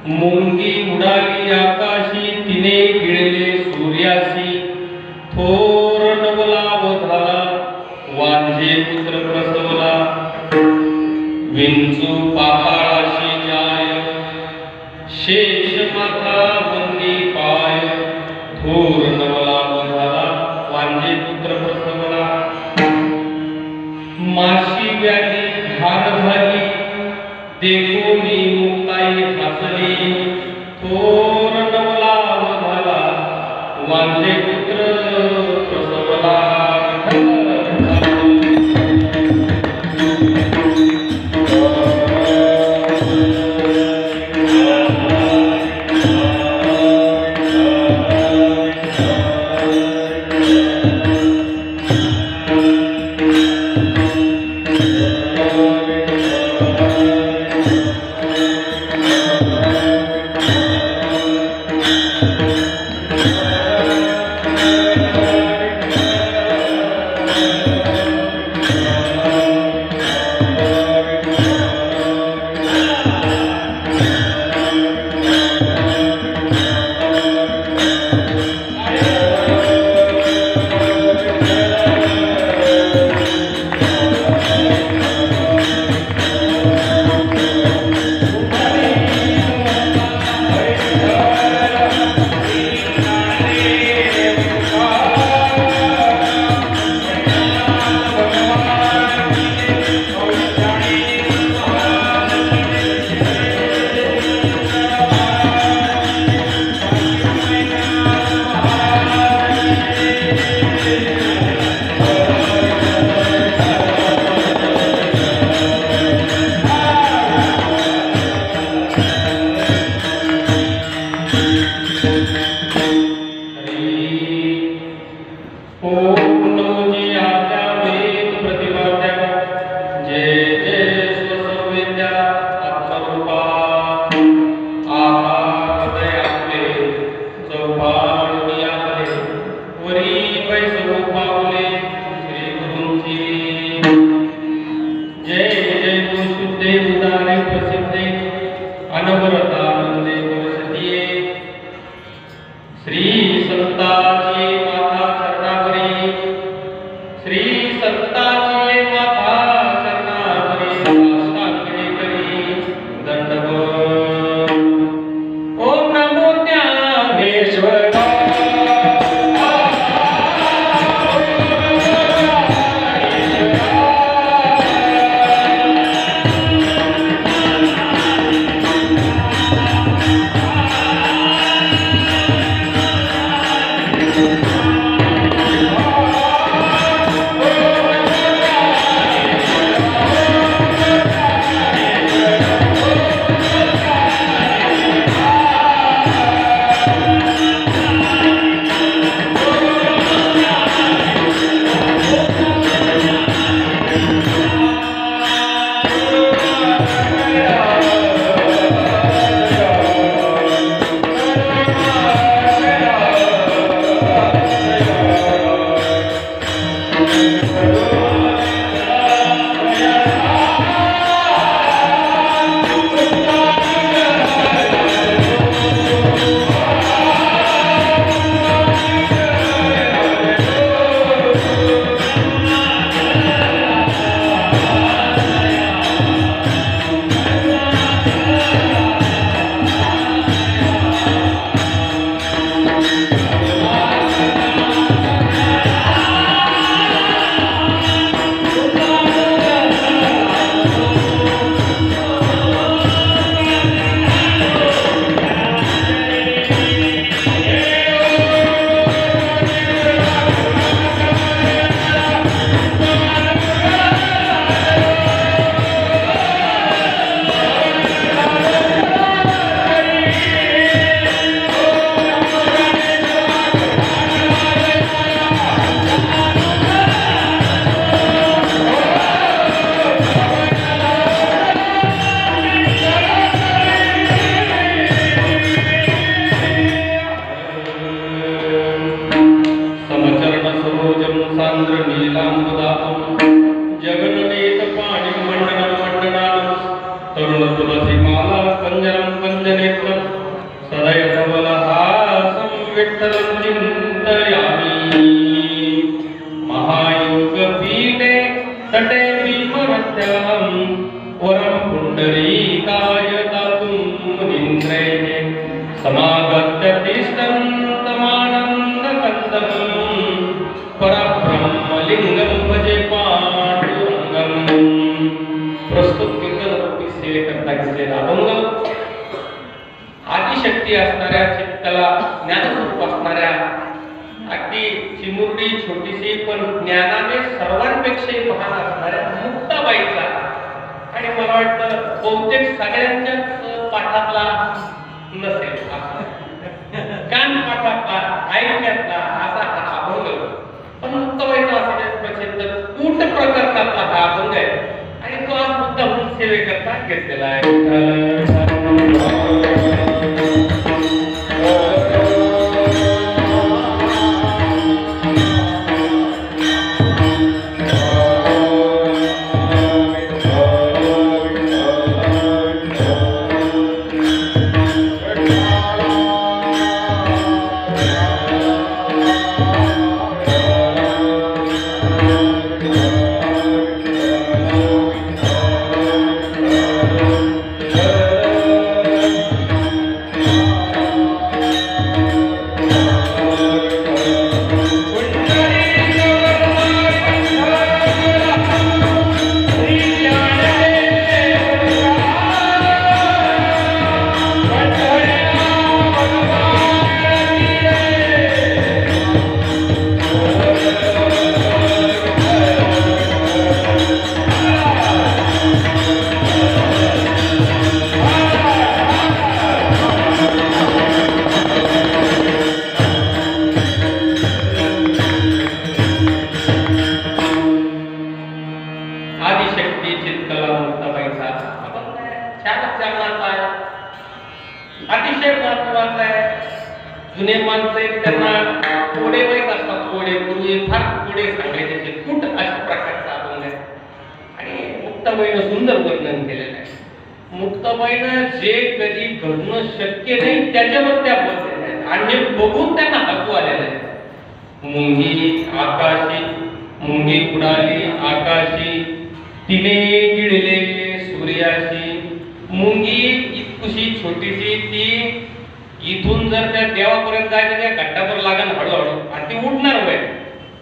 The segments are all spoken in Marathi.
मुंगी उडाली आकाशी तिने गिळले सूर्यासी थोर नवला झाला वांझे पुत्र प्रसवला विंचू पाताळाशी जाय शेष माथा वंदी पाय थोर नवला झाला वांझे पुत्र प्रसवला माशी व्याधी धार झाली देखोनी मुक्ताई हसली थोर नवला झाला वांझे पुत्र प्रसवला विठ्ठलं चिंतयामि महायोग पीठे तटे भीमरथ्यां वरं पुण्डरीकाय दातुं मुनीन्द्रैः समागत्य तिष्ठन्तमानन्दकन्दम् परब्रह्मलिंगं भजे पांडुरंगम. प्रस्तुत कीर्तनरूपी सेवेकरता घेतलेला अभंग आदिशक्ती असणाऱ्या चित्ताला ज्ञानस्वरूप असणाऱ्या अगदी चिमुरडी छोटीशी पण ज्ञानाने सर्वांपेक्षा महान असणाऱ्या मुक्ताबाईचा आणि मला वाटतं बहुतेक सगळ्यांच्याच पाठातला नसेल कान पाठातला ऐकण्यातला असा हा अभंग पण मुक्ताबाईचा असण्यात प्रसिद्ध कूट प्रकरणातला हा अभंग आहे आणि तो आज मुद्दा म्हणून सेवेकरता घेतलेला आहे. अतिशय महत्वाचं आहे. जुने माणसं त्यांना कोडे माहीत असतात. कोडे पूर्वी फार कोडे सांगायचे कूट अशा प्रकारचा अभंग आहे आणि मुक्ताबाईनं सुंदर वर्णन केलेलं आहे. मुक्ताबाईनं जे कधी घडणं शक्य नाही त्याच्यावर त्या बोललेल्या आहेत आणि हे बघून त्यांना हसू आलेलं आहे. मुंगी आकाशी मुंगी उडाली आकाशी तिने गिळले सूर्याशी. मुंगी इतकुशी छोटीशी ती इथून जर त्या देवापर्यंत जायचं त्या घट्टावर लागेल हळूहळू आणि ती उडणार होय.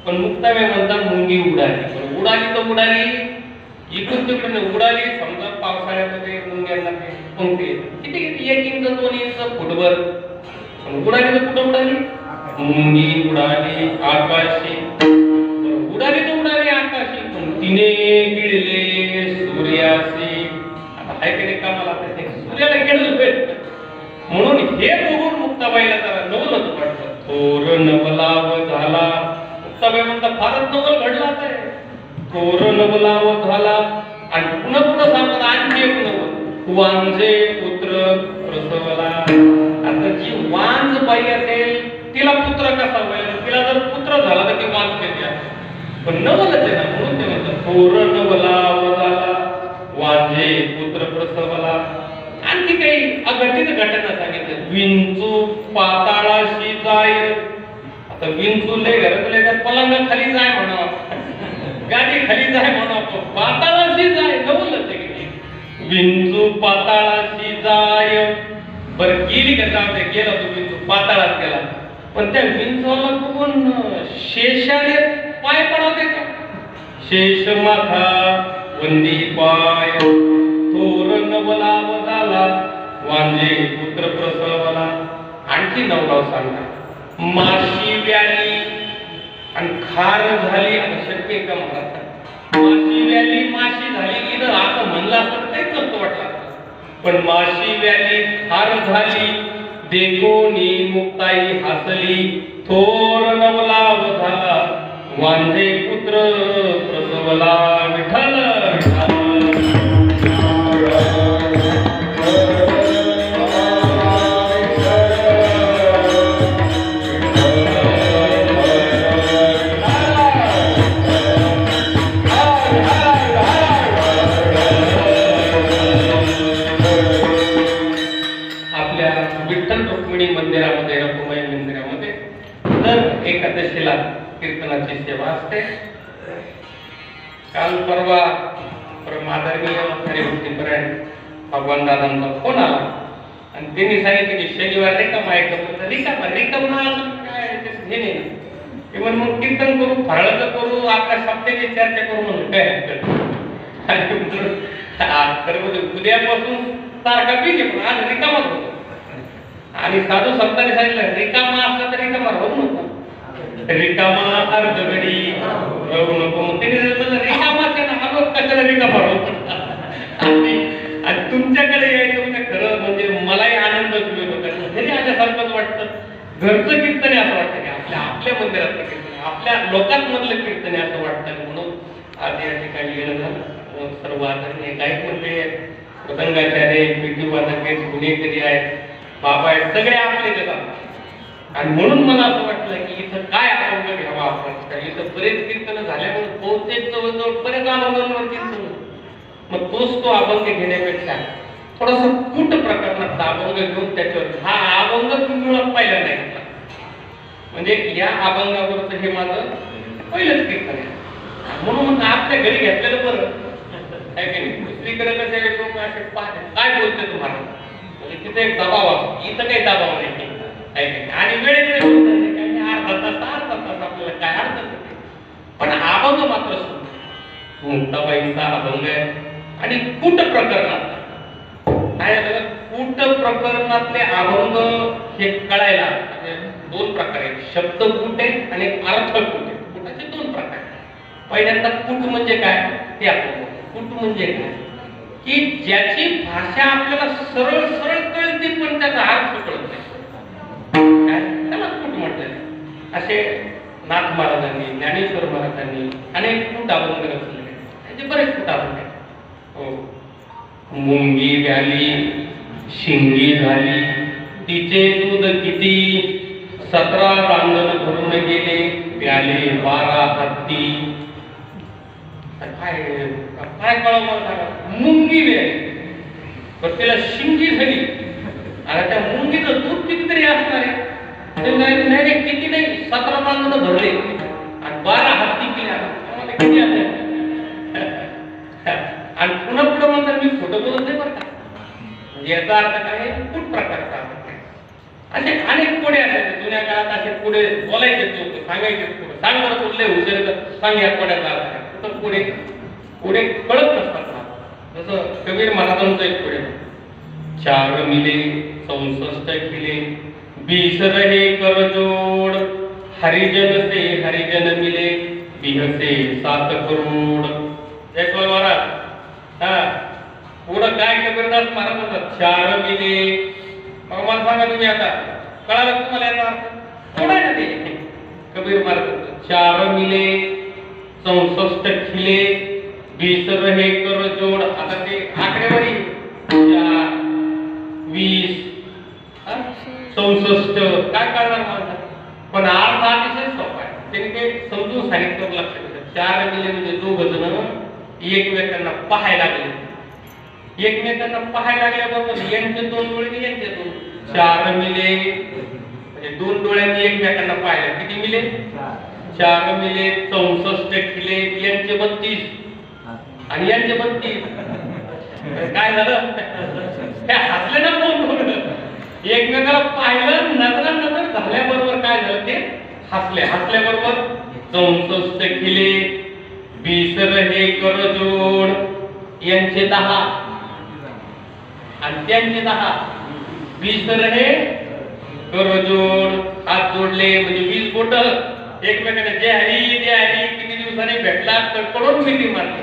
पण मुक्ताबाई म्हणतात मुंगी उडाली. पण उडाली तर उडाली इकडून तिकडून उडाली. समजा पावसाळ्यामध्ये मुंग्यांना पंक्ती किती किती 1 इंच 2 इंच फुटभर पण उडाली तर कुठं उडाली. मुंगी उडाली आकाशी उडाली तर उडाली आकाशी पण तिने गिळले सूर्याशी. आता हाय की कामाला सूर्याला गिळलं म्हणून हे बघून मुक्ताबाईला जरा नवलच वाटतं. थोर नवलाव झाला. मुक्ताबाई म्हणतात फारच नवल घडला आहे. थोर नवलाव झाला आणि पुन्हा पुन्हा सांगतात आणखी एक नवल. वांजे पुत्र प्रसवला. आता जी वांज बाई असेल तिला पुत्र कसा होईल. तिला जर पुत्र झाला तर ती वांज कशी आहे पण नवलच आहे ना म्हणून ते म्हणतात थोर नवलाव झाला वांजे पुत्र प्रसवला. आणखी काही अघटित घटना सांगितल्या. विंचू पाताळाशी जाय. आता विंचू लय घरातले तर पलंग खाली जाय म्हणा गादी खाली जाय म्हणा पाताळाशी जाय नवलच आहे की. विंचू पाताळाशी जाय. बरं गेली का जाऊ दे गेला तो विंचू पाताळात गेला पण त्या विंचूला बघून शेषाने पाय पडवते का. शेष माथा वंदी पाय. थोर नवलाव झाला वांजे पुत्र प्रसवला. आणखी नवलाव सांगतात. माशी व्याली आणि खार झाली. शक्य का मला माशी व्याली माशी झाली इथं असं म्हणलं असतं तेच नसतं वाटलं पण माशी व्याली खार झाली. देखोनी मुक्ताई हसली. थोर नवलाव झाला वांजे पुत्र प्रसवला. विठ्ठल विठ्ठल रुक्मिणी मंदिरामध्ये रखुमाई मंदिरामध्ये एकादशीला कीर्तनाची सेवा असते. काल परवा आदरणीय हरिभक्तीपरायण भगवान दादांचा फोन आला आणि त्यांनी सांगितलं की शनिवार रिकामा आहे का? रिकामा काय हे नाही. ते म्हण मग कीर्तन करू, फराळाचं करू, आपल्या सप्त्याची चर्चा करू म्हणून काय तर उद्यापासून सारखा बीज पण आज रिकामाच होतो. आणि साधू संतांनी सांगितलं रिकामा असला तर रिकामा राहू नको, रिकामा अर्धगडी राहू नको. मग त्यांनी रिकामाच्या नावावर कशाला रिकामा राहू. आणि तुमच्याकडे यायचं म्हणजे खरं म्हणजे मलाही आनंदच मिळतो. कारण घरी आल्यासारखंच वाटतं. घरचं कीर्तन असं वाटतं की आपल्या मंदिरातलं कीर्तन, आपल्या लोकांमधलं कीर्तन असं वाटतं. म्हणून आज या ठिकाणी येणं झालं. सर्व आदरणीय गायक मंडळी आहेत, मृदंगाचार्य, पेटी वादक आहेत, गुन्हेगारी आहेत, बाबा आहेत, सगळे आपले देतात. आणि म्हणून मला असं वाटलं की इथं काय अभंग घ्यावा आपण. इथं बरेच कीर्तन झाल्यामुळे बहुतेक जवळजवळ बरेच अभंगांवर कीर्तन. मग तोच तो अभंग घेण्यापेक्षा थोडस कुट प्रकरणाचा अभंग घेऊन त्याच्यावर हा अभंग तुम्ही पाहिला नाही. म्हणजे या अभंगावरच हे माझं पहिलंच कीर्तन आहे. म्हणून आपल्या घरी घेतलेलं बरं आहे की नाही. दुसरीकडे कसे लोक असे काय बोलते तुम्हाला, म्हणजे तिथे एक दबाव असतो, इथं काही दबाव नाही. आणि वेळेकडे अर्धा तास आपल्याला काय अडचण नाही. पण अभंग मात्र मुक्ताबाईंचा अभंग आहे. आणि कूट प्रकरणात काय झालं, कूट प्रकरणातले अभंग हे कळायला म्हणजे दोन प्रकार आहेत. शब्द कूट आहे आणि अर्थ कूट आहे. कूटाचे दोन प्रकार. पहिल्यांदा कूट म्हणजे काय ते आपण कूट म्हणजे काय की ज्याची भाषा आपल्याला सरळ सरळ कळते पण त्याचा अर्थ कळत नाही, त्याला कूट म्हटलं. असे नाथ महाराजांनी, ज्ञानेश्वर महाराजांनी अनेक कूट अभंग रचले. त्याचे बरेच कूट अभंग आहेत. मुंगी व्याली शिंगी झाली, तिचे दूध किती, 17 रांगण भरून गेले, प्याले 12 हत्ती. काय काय कळव मला सांगा. मुंगी व्याली पण त्याला शिंगी झाली. आणि त्या मुंगीचं दूध कितीतरी असणार आहे. ते नाही किती नाही, 17 रांगण भरले आणि 12 हत्ती केल्या. किती आले. आणि पुन्हा पुढे म्हणतात मी खोटं बोलत नाही बरं का. म्हणजे याचा अर्थ काय, कुठ प्रकारचा अर्थ आहे. असे अनेक कोडे असायचे जुन्या काळात. असे कोडे बोलायचे लोक, सांगायचे कोडे. सांग बरं बोलले हुशार तर सांग या कोड्याचा अर्थ आहे. कुठं कोडे कोडे कळत नसतात. जसं कबीर महाराजांचं एक कोडे, 4 मिले 64 किले, 20 रहे कर जोड, हरिजन से हरिजन मिले, 20 से 7 करोड. जयस्वाल महाराज. हा पुढं काय कबीरदास महाराज म्हणतात 4 मिले. मग मला सांगा तुम्ही आता कळालं तुम्हाला याचा अर्थ थोडा आहे ना ते. कबीर महाराज 4 मिले 64 खिले, 20 रहे कर जोड. आता ते आकडेवारी 4 20 64 काय कळणार मला. पण अर्थ अतिशय सोपा आहे. त्यांनी ते समजून सांगितलं लक्षात येतं. 4 मिले म्हणजे 2 जण एकमेकांना पाहायला लागले. एकमेकांना पाहायला लागल्याबरोबर यांचे 2 डोळे यांचे 2, 4 मिले म्हणजे 2 डोळ्यांनी एकमेकांना पाहायला. किती मिले, 4 मिले 64 किले, यांचे 32 आणि यांचे 32. काय झालं, हे हसले ना. एकमेकाला पाहिलं, नजर झाल्याबरोबर काय झालं, ते हसले. हसल्याबरोबर 64 किले 20 रहे कर जोड, यांचे 10 आणि त्यांचे 10. 20 रहे कर जोड, हात जोडले म्हणजे 20 बोट एकमेकांना जय हरी किती दिवसांनी भेटला तर कडून मिठी मारली.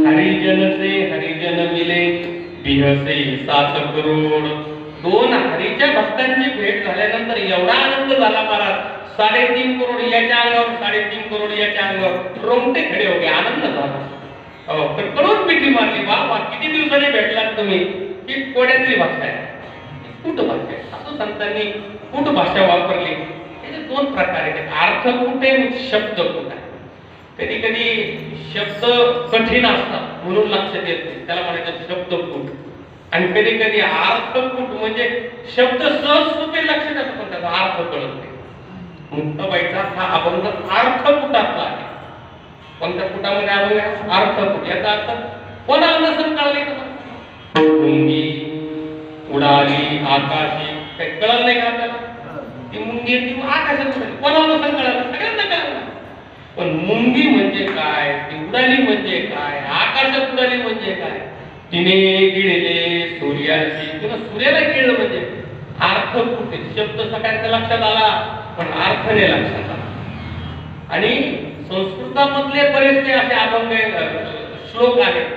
हरिजन से हरिजन मिले, 20 से 7 करोड. 2 हरीच्या भक्तांची भेट झाल्यानंतर एवढा आनंद झाला महाराज. 3.5 करोड याच्या अंगावर, 3.5 करोड याच्या अंगावर, रोमटे खडे हो गए. आनंद झाला. तर कडून मिठी मारली. वा किती दिवसांनी भेटलात तुम्ही. ही कोड्यातली भाषा आहे, कुट भाषा आहे. असं संतांनी कुट भाषा वापरली. त्याचे 2 प्रकार आहेत. अर्थ कुट आहे, शब्द कुट आहे. कधी कधी शब्द कठीण असतात म्हणून लक्षात येत नाही, त्याला म्हणायचं शब्द कूट. आणि कधी कधी अर्थ कूट म्हणजे शब्द सहज सोपे लक्षात येतात पण त्याचा अर्थ कळत नाही. मुक्ताबाईचा हा अभंग अर्थपुटातला आहे. कोणत्या पुटामध्ये अभंग आहे? अर्थपुट. याचा अर्थ कोणाला नसेल कळले का? मुंगी उडाली आकाशी, काही कळलं नाही का आपल्याला? ती मुंगी ती आकाशात उडाली, कोणाला नसेल कळलं? सगळ्यांना कळलं. पण मुंगी म्हणजे काय, ती उडाली म्हणजे काय, आकाशात उडाली म्हणजे काय? तिने गिळले सूर्याची, तुला सूर्याला गिळलं म्हणजे अर्थ कुठे? शब्द सगळ्यांच्या लक्षात आला, पण अर्थ नाही लक्षात आला. आणि संस्कृतामधले बरेचसे असे अभंग श्लोक आहेत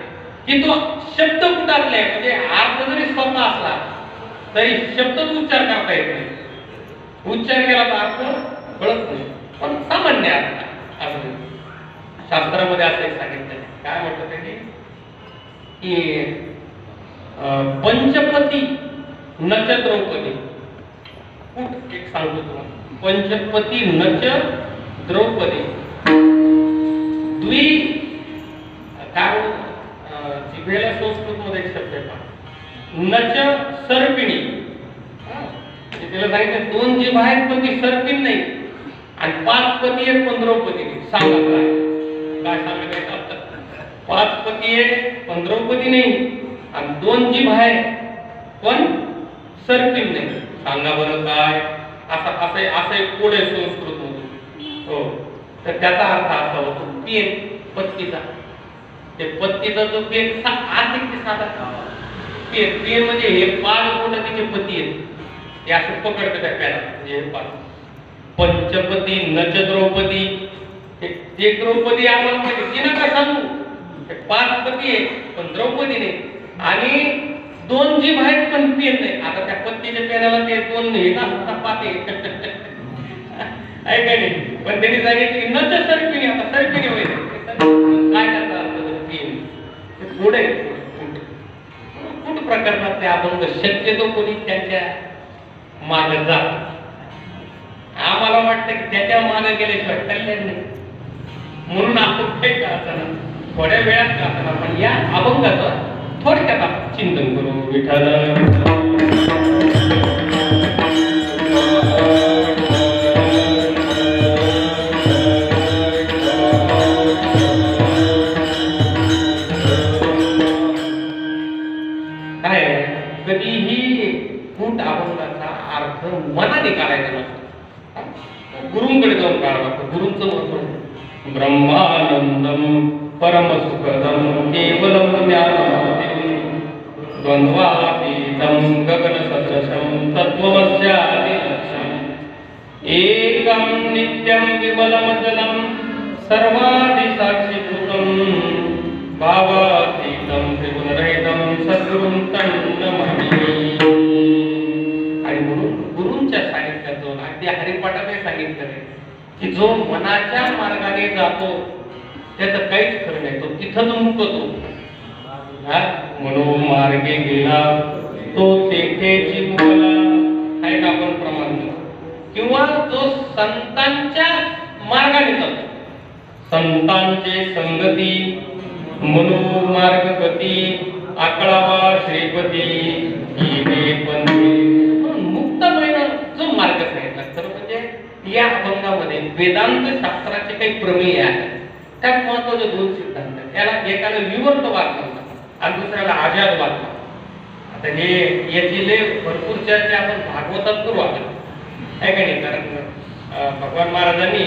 की तो शब्द कुठातले, म्हणजे अर्थ जरी स्वतः असला तरी शब्द उच्चार करता येत नाही. उच्चार केला तर अर्थ कळत नाही. पण सामान्य अर्थ असं शास्त्रामध्ये असं एक सांगितलं. काय म्हटलं त्यांनी की पंचपती नच द्रौपदी. एक सांगतो तुम्हाला. पंचपती नच द्रौपदी द्वि काय जिभेला संस्कृत मध्ये एक शब्द आहे नच सर्पिणी. तिला सांगितलं दोन जीभ आहेत पण ती सर्पिण नाही, आणि 5 पती आहेत पण द्रौपदी नाही. सांगा काय सांगायचं? 5 पती आहे पण द्रौपदी नाही, आणि 2 जीभ आहे पण सर्पिण नाही. सांगा बरं काय? असं एक कोड आहे संस्कृत मधून. हो, तर त्याचा अर्थ असा होतो पेन, पत्तीचा. ते पत्तीचा जो पेन आर्थिक ते साधा पेन म्हणजे हे 5 बोट तिचे पती आहेत, ते असं पकडतं त्या पेनात. म्हणजे हे 5 पंचपती नच द्रौपदी. ते द्रौपदी आम्हाला माहिती, तिनं का सांगू? 5 पती आहे पण द्रौपदी नाही, आणि 2 जीभ आहेत पण पेन नाही. आता त्या पत्तीच्या पेनाला ते 2 नाही ना, 5 आहे का नाही? पण त्यांनी सांगितलं की नच सर्पिणी. आता सर्पिणी होईल काय त्याचा अर्थ? पेन. ते पुढे कुठ प्रकरणात ते अभंग शक्यतो कोणी त्यांच्या मागे जात. आम्हाला वाटतं की त्याच्या मागे गेल्याशिवाय कल्याण नाही, म्हणून आपण काही का असताना थोड्या वेळात का असताना पण या अभंगाचं थोडक्यात आपण चिंतन करू. विठ्ठल कधीही फूट अभंगाचा अर्थ मनाने काढायचा नसतो, गुरुंकडे जाऊन काढावा लागतो. गुरुंचं महत्व ब्रह्मानंदम परमसुखदम केवलम ज्ञानमूर्तिं द्वंद्वातीतं गगनसदृशं तत्त्वमस्यादिलक्ष्यम् एकं नित्यं विमलमचलं सर्वादिसाक्षिभूतं भावातीतं त्रिगुणरहितं सद्गुरुं तन्नमामि. आणि म्हणून गुरूंच्या सानिध्यात जाऊन अगदी हरिपाठाने सांगितलं की जो मनाच्या मार्गाने जातो त्याचं काहीच खरं नाही, तो तिथंच मुकतो. म्हणून मार्गे गेला तो तेथेची मुकला, आहे का आपण प्रमाण? किंवा जो संतांच्या मार्गाने जातो, संतांचे संगती मनो मार्ग गती आकळावा श्रीपती मुक्त महिना जो मार्ग सांगितला. खरं म्हणजे या अभंगामध्ये वेदांत शास्त्राचे काही प्रमेय आहेत. त्यात महत्वाचे 2 सिद्धांत आहेत. याला एकाला विवर्तवाद म्हणतात आणि दुसऱ्याला आजादवाद म्हणतात. आता हे याची लय भरपूर चर्चा आपण भागवतात करू आपण, आहे का नाही? कारण भगवान महाराजांनी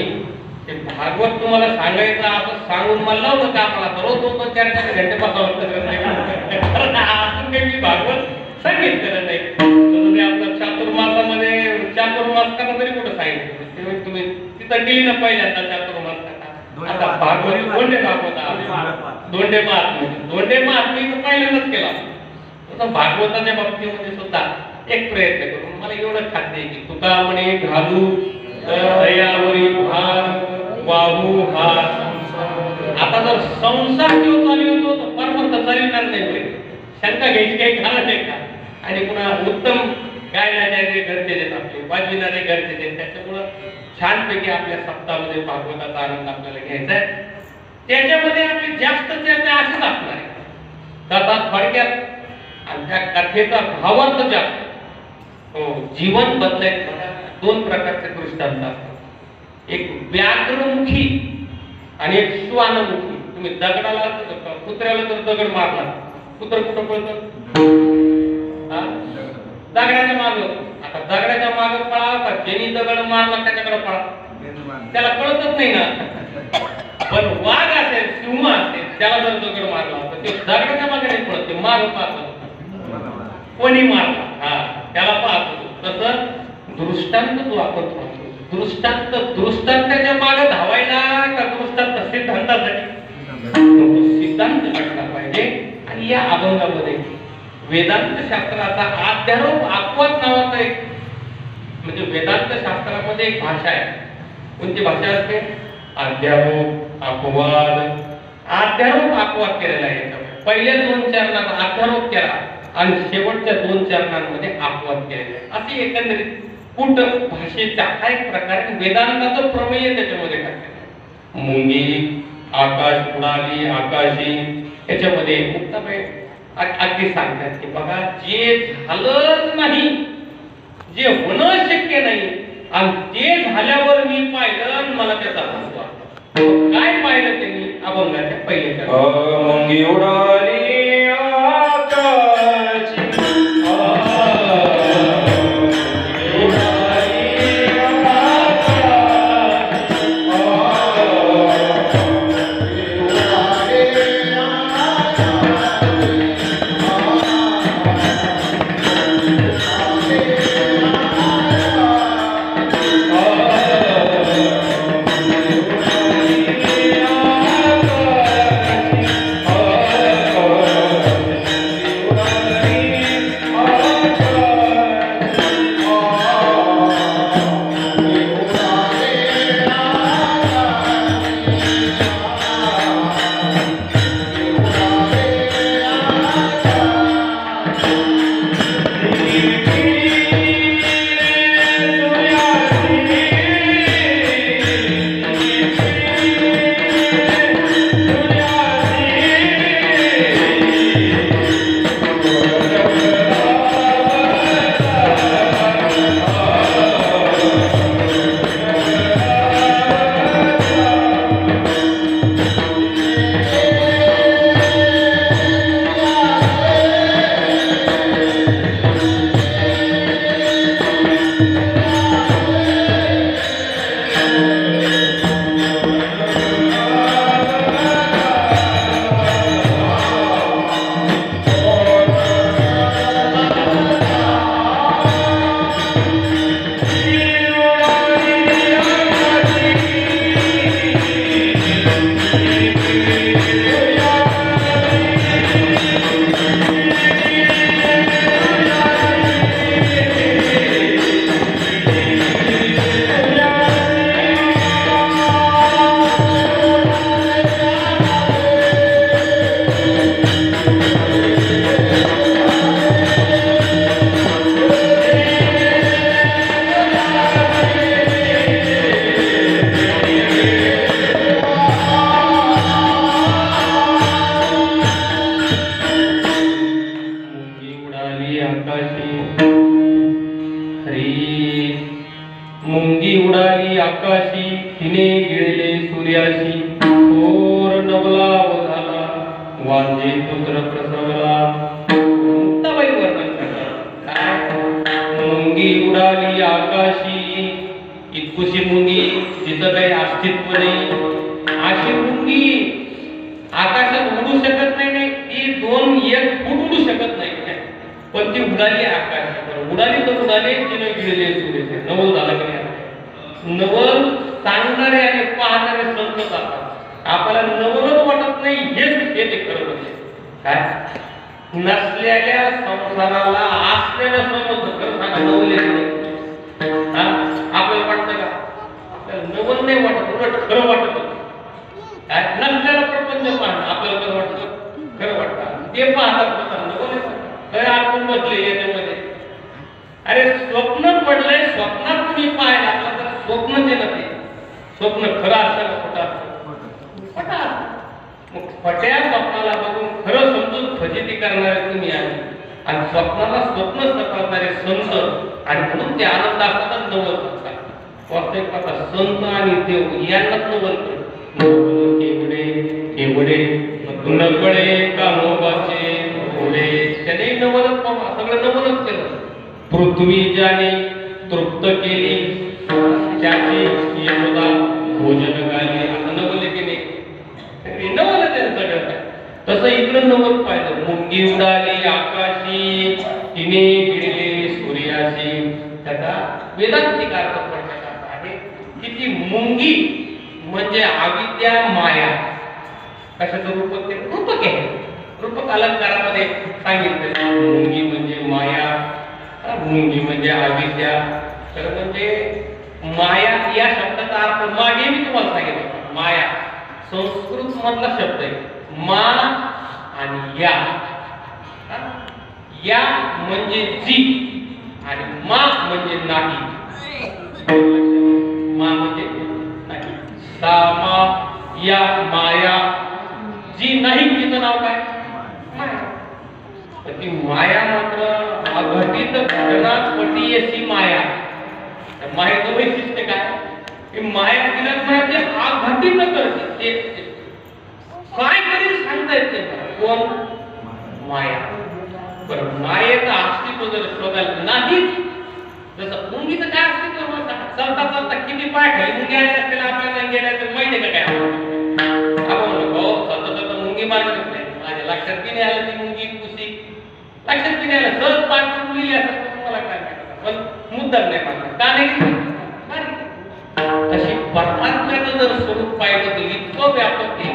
ते भागवत तुम्हाला सांगायचं आपण सांगून मला लावलं का आपला रोज 2-2 4-4 घंटे बसावं आपण काही मी भागवत सांगितलं नाही. तसं ते आपलं चातुर्मासामध्ये चातुर्मास कथा तरी कुठं सांगितलं? तुम्ही तिथं गेली ना पहिल्यांदा चातुर्मास कथा. आता भागवत दोंडे भागवत दोंडे महात्म्य इथं पहिल्यांदाच केला. तसं भागवताच्या बाबतीमध्ये सुद्धा एक प्रयत्न करून मला एवढं खाते की तुका म्हणे घालू दयावरी भार वाहू हार. आता जर संसार किंवा चालू होतो तर परमार्थ चालणार नाही, शंका घ्यायची काही कारण नाही का? आणि पुन्हा उत्तम गायनाचे घरचे देत आपले वाजविणारे घरचे देत, त्याच्यामुळं छानपैकी आपल्या सप्ताहामध्ये भागवताचा आनंद आपल्याला घ्यायचा आहे. त्याच्यामध्ये आपली जास्त चर्चा अशीच असणार आहे, कथा थोडक्यात आणि त्या कथेचा भावार्थ जास्त. हो, जीवन बदलायचं 2 प्रकारचे दृष्टांत असतात. एक व्याघ्रमुखी आणि एक श्वानमुखी. तुम्ही दगडाला कुत्र्याला तर दगड मारला, कुत्र कुठं पळतं? दगडाच्या माग. आता दगडाच्या माग पळा का ज्यांनी दगड मारला त्याच्याकडे पळा, त्याला कळतच नाही ना. पण वाघ असेल, सिंह असेल, त्याला जर दगड मारला तर ते दगडाच्या मागे नाही पळत, ते माग पाहतो कोणी मारला, हा त्याला पाहतो. तसं दृष्टांत तो आपण पाहतो. दृष्टांताच्या मागे धावायला का दृष्टांत सिद्धांतासाठी? सिद्धांत घडला पाहिजे. आणि या अभंगामध्ये वेदांत शास्त्राचा अध्यारोप अपवाद नावाचा एक, म्हणजे वेदांत शास्त्रामध्ये एक भाषा आहे. कोणती भाषा असते? अध्यारोप अपवाद. अध्यारोप अपवाद केलेला आहे. पहिल्या 2 चरणात अध्यारोप केला आणि शेवटच्या 2 चरणांमध्ये अपवाद केलेला आहे. असे एकंदरीत कुट भाषेचा हा एक प्रकारे वेदांताचं प्रमेय त्याच्यामध्ये टाकलेलं. मुंगी, आकाश उडाली आकाशी, याच्यामध्ये मुक्ताबाई अगदी सांगतात की बघा, जे झालंच नाही, जे होणं शक्य नाही, आणि ते झाल्यावर मी पाहिलं मला त्याचा अनुभव आला. काय पाहिलं त्यांनी? अभंगाच्या पहिल्या मुंगी उडाली आकाशी, मुंगी उडाली आकाशी, तिने गिळले सूर्याशी, थोर नवला झाला, वांजे पुत्र प्रसवला. मुक्ताबाई वर्णन करतात. मुंगी उडाली आकाशी, इतकुशी मुंगी जिचं काही अस्तित्व नाही, अशी मुंगी आकाशात उडू शकत नाही. ती 2-1 फूट उडू शकत नाही, पण ती उडाली आकाशावर. उडाली तर उडाली, तिने गिळले सूर्याचे. नवल झाला की नाही? नवल सांगणारे आणि पाहणारे संत जातात. आपल्याला नवलच वाटत नाही, हेच ते खरं म्हणजे काय? नसलेल्या संसाराला असलेलं समजलं. खरं सांगा, नवले आपल्याला वाटतं का? आपल्याला नवल नाही वाटत, उलट खरं वाटत. काय नसलेला प्रपंच पाहणं आपल्याला खरं वाटतं, खरं वाटतं. ते पाहतात नवल काय आपण बदले याच्यामध्ये. अरे स्वप्न पडलंय, स्वप्नात तुम्ही पाहायला लागला तर स्वप्न जे नव्हे, स्वप्न खरं असतं का खोटं असतं? खोटं असतं. मग खोट्या स्वप्नाला बघून खरं समजून फजिती करणारे तुम्ही आहे, आणि स्वप्नाला स्वप्न करणारे संत, आणि म्हणून ते आनंद असतात नवल असतात. वास्तविक पाहता संत आणि देव यांनाच नवल कळतं. केवढे केवढे नकळे कामोबाचे थोडे, त्याने नवलच पाहा, सगळं नवलच केलं. पृथ्वी ज्याने तृप्त केली त्याची यशोदा भोजन गाली. आता नवले की नाही, नवल त्यांचं सगळं. तसं इकडं नवल पाहिलं. मुंगी उडाली आकाशी, तिने गिळले सूर्याशी. त्याचा वेदांतिक अर्थ पडण्यात आहे की ती मुंगी म्हणजे अविद्या माया. कशाचं रूपक? ते रूपक आहे. रूपक अलंकारामध्ये सांगितलं मुंगी म्हणजे माया, मुंगी म्हणजे अविद्या. तर म्हणजे माया या शब्दाचा अर्थ मागे मी तुम्हाला सांगितलं. माया संस्कृत मधला शब्द आहे. मा आणि या. या म्हणजे जी आणि मा म्हणजे नाही. मा म्हणजे नाही. सामा या माया. जी नाही तिचं नाव काय? माया. पण ती माया मात्र अघटित घटना पटीयसी माया. मायेचं वैशिष्ट्य काय? माया तिला म्हणजे अघटित करते. काय करील सांगता येत नाही. कोण? माया. बरं, मायेचं अस्तित्व जर शोधायला नाहीच, जसं मुंगीचं काय अस्तित्व म्हणतात. चालता चालता किती पाय खाली मुंगी आली असतील आपल्याला गेल्या तर माहिती का काय? आपण म्हणतो चालता चालता मुंगी मारली नाही, माझ्या लक्षात बी नाही आलं ती मुंगी कुशी, लक्षात बी नाही आलं. सहज पाय फुटलेली असतात तुम्हाला काय माहिती, पण मुद्दाम नाही मारला का नाही? तशी परमात्म्याचं जर स्वरूप पाहिलं तर इतकं व्यापक आहे,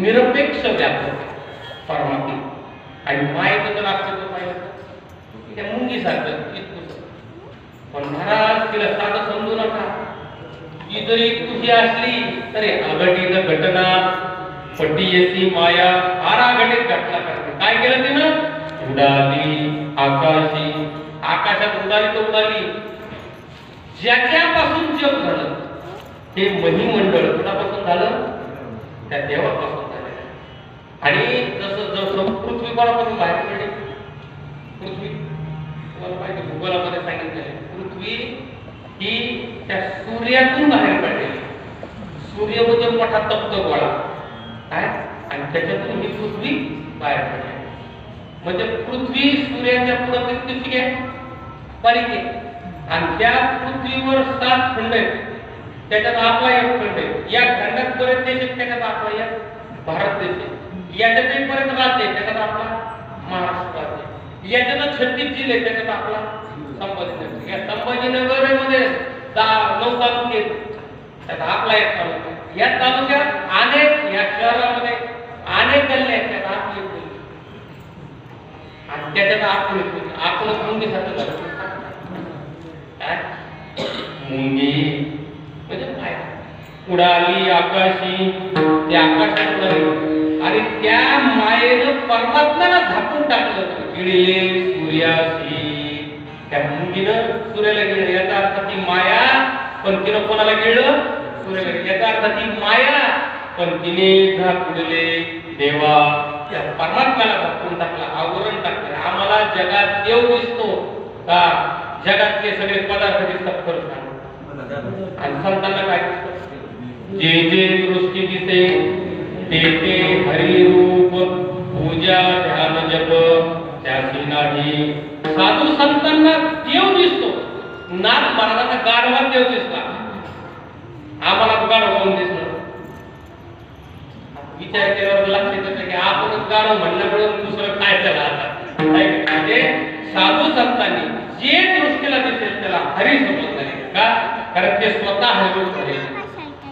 निरपेक्ष व्यापक परमात्मा. आणि मायेचं जर अस्तित्व पाहिलं त्या मुंगीसारखं इतकं. पण महाराज तिला साधं समजू नका. ती जरी तुझी असली तरी अघटित घटना पटीयसी माया. आराघटित घटना करते. काय केलं तिनं? उडाली आकाशी. आकाशात उडाली तर उडाली. ज्याच्यापासून जग झालं ते महिमंडळ कुणापासून झालं? त्या देवापासून झालं. आणि जसं पृथ्वी कोणापासून बाहेर पडली? पृथ्वी तुम्हाला माहिती भूगोलामध्ये सांगितलेलं आहे. पृथ्वी ही त्या सूर्यातून बाहेर पडलेली. सूर्य म्हणजे मोठा तप्त गोळा काय, आणि त्याच्यातून ही पृथ्वी बाहेर पडली. म्हणजे पृथ्वी सूर्याच्या पुढे किती आहे? बारीक आहे. आणि त्या पृथ्वीवर 7 खंड आहेत. त्याच्यात आपला एक खंड आहे. या खंडात बरेच देश आहेत. त्याच्यात आपला या भारत देश आहे. याच्यात एक बरेच राज्य आहे. त्याच्यात आपला महाराष्ट्र राज्य आहे. याच्यात 36 जिल्हे. त्याच्यात आपला संभाजीनगर. या संभाजीनगर मध्ये 9 तालुके आहेत. त्यात आपला एक तालुका. या तालुक्यात अनेक, या शहरामध्ये अनेक गल्ले आहेत. त्यात आपली आणि त्याच्यात आपण मुंगी सारखं झालं. काय मुंगी म्हणजे काय? उडाली आकाशी. त्या आकाशात उडाली आणि त्या मायेनं परमात्म्याला झाकून टाकलं. गिळले सूर्याशी. त्या मुंगीनं सूर्याला गिळलं. याचा अर्थ ती माया, पण तिनं कोणाला गिळलं? सूर्याला. याचा अर्थ ती माया, पण तिने झाकूडले देवा. त्या परमात्म्याला झाकून टाकलं, आवरण टाकलं. आम्हाला जगात देव दिसतो का? जगातले सगळे पदार्थ दिसतात खरं सांग. आणि संतांना काय दिसतं? जे जे दृष्टी दिसे ते ते हरिरूप. पूजा ध्यान जप त्याची नाही. साधू संतांना देव दिसतो. नाथ महाराजांना गाढवा देव दिसला. आम्हाला तो गाढवा होऊन दिसला. विचार केल्यावर लक्षात येतं की आपण गाढव म्हणल्यामुळे दुसरं काय त्याला आता म्हणजे साधू संतांनी जे दृष्टीला दिसेल त्याला हरी समजणार का? कारण ते स्वतः हरिरूप झाले.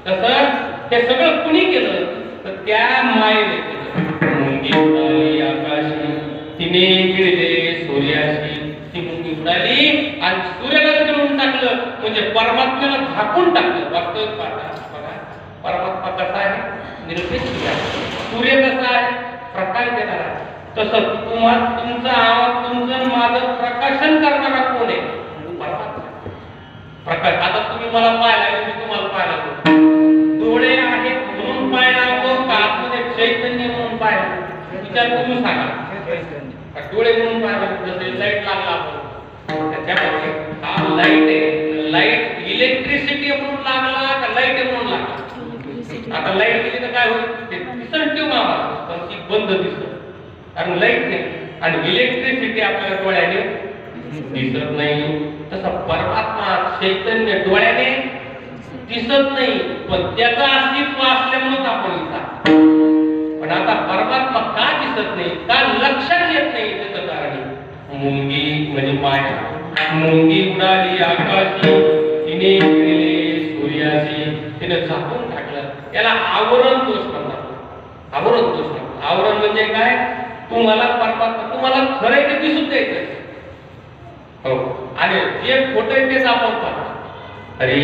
तसं ते सगळं कुणी केलं तर त्या मायेने केलं. मुंगी उडाली आकाशी. तिने गिळले सूर्याशी. ती मुंगी उडाली आणि सूर्याला गिळून टाकलं म्हणजे परमात्म्याला झाकून टाकलं. वास्तविक परमात्मा कसा आहे? निरपेक्ष आहे. सूर्य कसा आहे? प्रकाश देणारा. तसं तुमचं माझं प्रकाशन करणारा कोण आहे? परमात्मा. प्रकाश. आता तुम्ही मला पाहिला, मी तुम्हाला पाहिला. डोळे आहेत म्हणून पाहिला तो का आतमध्ये चैतन्य म्हणून पाहिला? विचार करून सांगा. डोळे म्हणून पाहिला. जसं लाईट लागला आपण त्याच्यामध्ये हा लाईट आहे. लाईट इलेक्ट्रिसिटी आता लाईट गेली तर काय होईल, ते दिसत ठेव आवाज पण ती बंद दिसत, कारण लाईट नाही. आणि इलेक्ट्रिसिटी आपल्याला डोळ्याने दिसत नाही. तसं परमात्मा चैतन्य डोळ्याने दिसत नाही, पण त्याचं अस्तित्व असल्यामुळेच आपण दिसत. पण आता परमात्मा का दिसत नाही, का लक्षात येत नाही, त्याचं कारण मुंगी म्हणजे माया. मुंगी उडाली आकाशी, तिने गिळले सूर्याशी, तिने झाकून टाकलं. याला आवरण दोष म्हणतात. आवरण दोष म्हणतात. आवरण म्हणजे काय, तुम्हाला परमात्मा तुम्हाला खरं आहे ते दिसून द्यायचं. हो, आणि जे खोटं आहे तेच आपण पाहतो. अरे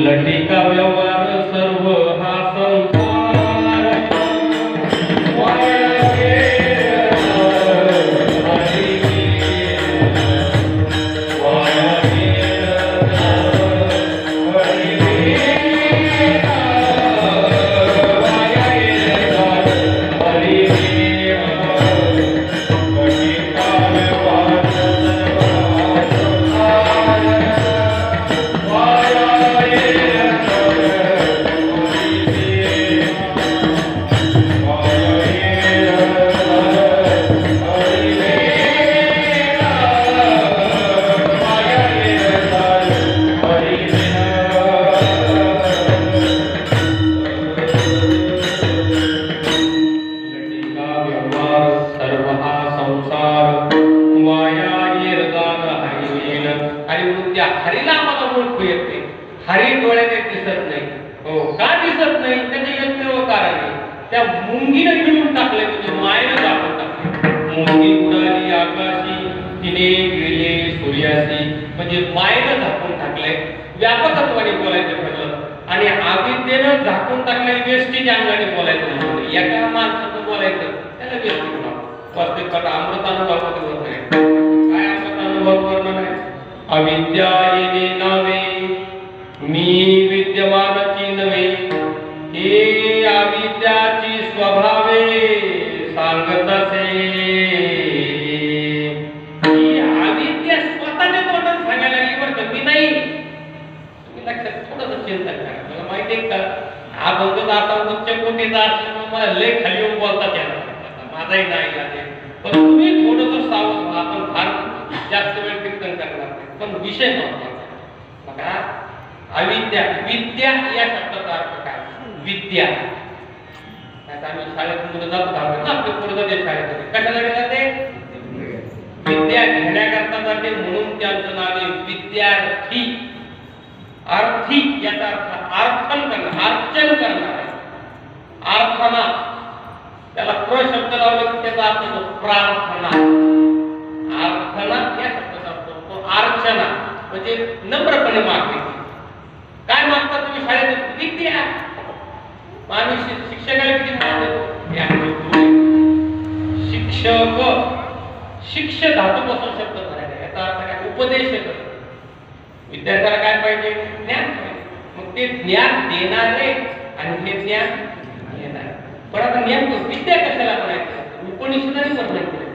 लटिका व्यवहार सर्व हा संसार, हरी डोळ्याने दिसत नाही. हो, का दिसत नाही, त्याचे एकमेव कारण आहे, त्या मुंगीने गिळून टाकले, म्हणजे मायेने झाकून टाकले. मुंगी उडाली आकाशी, तिने गिळले सूर्याशी, म्हणजे मायेने झाकून टाकले. व्यापकत्वाने बोलायचं ठरलं आणि अविद्येनं झाकून टाकले. वेस्टीज अंगाने बोलायचं म्हणून एका माणसाचं बोलायचं त्याला वेस्टी म्हणावं. वास्तविकता अमृतानुभवामध्ये होत नाही. काय अमृतानुभव वर्णन आहे, अविद्या येणे नावे मी विद्यमानाची नव्हे, हे अविद्याची स्वभावे सांगत असे. ही अविद्या स्वतःच्या तोंडात सांगायला लागली बरं का, मी नाही. तुम्ही लक्षात थोडंसं चिंता करा. मला माहिती आहे का, हा बघत आता उच्च कोटीचा असल्यामुळे मला लय खाली येऊन बोलतात याला, माझाही नाही आहे. पण तुम्ही थोडंसं सावध व्हा. आपण फार जास्त वेळ कीर्तन करणार नाही, पण विषय महत्वाचा बघा. अविद्या, विद्या या शब्दाचा अर्थ काय, विद्या. आता आम्ही शाळेत मुलं जातो ना, आपल्या पुढे जाते शाळेत, कशासाठी जाते, विद्या घेण्याकरता जाते, म्हणून त्यांचं नाव आहे विद्यार्थी. अर्थी याचा अर्थ अर्थन करणं, अर्चन करणं, अर्थना. त्याला प्र शब्द लावला की त्याचा अर्थ होतो प्रार्थना. अर्थना या शब्दाचा अर्थ होतो अर्चना, म्हणजे नम्रपणे मागणे. काय मागता तुम्ही शाळेत, विद्या. माणूस शिक्षकाला किती मागतो, शिक्षक, शिक्ष धातूपासून शब्द करायचा. याचा अर्थ काय, उपदेश. विद्यार्थ्याला काय पाहिजे, ज्ञान पाहिजे. मग ते ज्ञान देणारे आणि हे ज्ञान घेणारे. पण आता नेमकं विद्या कशाला म्हणायचं, उपनिषदाने वर्णन केलं.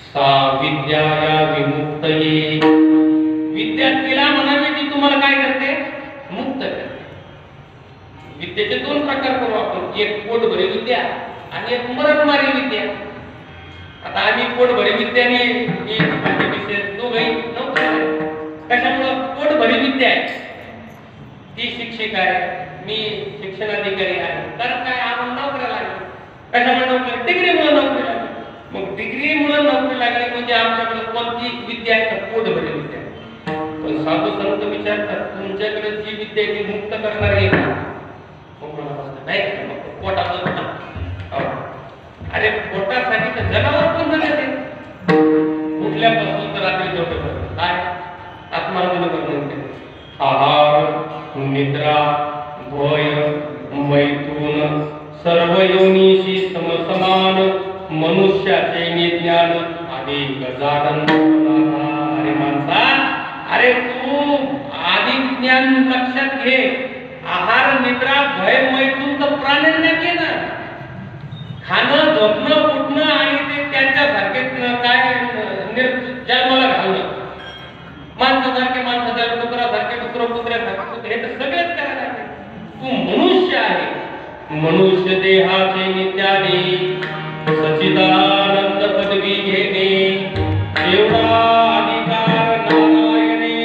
सा विद्या या विमुक्तये, विद्या तिला म्हणावी जी तुम्हाला काय करते, मुक्त करते. विद्येचे दोन प्रकार करू आपण, एक पोटभरी विद्या आणि एक मरणमारी विद्या. आता आम्ही पोटभरी विद्याने दोघंही नव्हतं. कशामुळं, पोटभरी विद्या आहे, ती शिक्षिका आहे, मी शिक्षणाधिकारी आहे, कारण काय आपण नोकरी लागली. कशामुळे नोकरी, डिग्रीमुळे नोकरी लागली. मग डिग्रीमुळे नोकरी लागली म्हणजे आमच्याकडे कोणती विद्या आहे, पोटभरी विद्या. पण साधू संत विचारतात, तुमच्याकडे जी विद्या ती मुक्त करणार आहे का, नाही पोटामध्ये. अरे पोटासाठी तर जनावर पण जगते. कुठल्यापासून तर रात्री झोपेपर्यंत काय आत्मानुभव करणे, आहार, निद्रा, भय, मैथून, सर्व योनीशी समसमान मनुष्याचे निज्ञान आदी गजानन. अरे माणसा, अरे तू आदि ज्ञान लक्षात घे. आहार, निद्रा, भय, मैथून तर प्राण्यांना घे ना. खाणं, झोपणं, उठणं आणि ते त्यांच्यासारखे काय जन्माला घालणं, माणसासारखे माणसासारखे, डुकरासारखे डुकर, कुत्र्यासारखे कुत्रे, हे तर सगळेच करायला लागले. तू मनुष्य मनुष्य देहाचे नित्याने सच्चिदानंद पदवी घेणे एवढा अधिकार नारायणे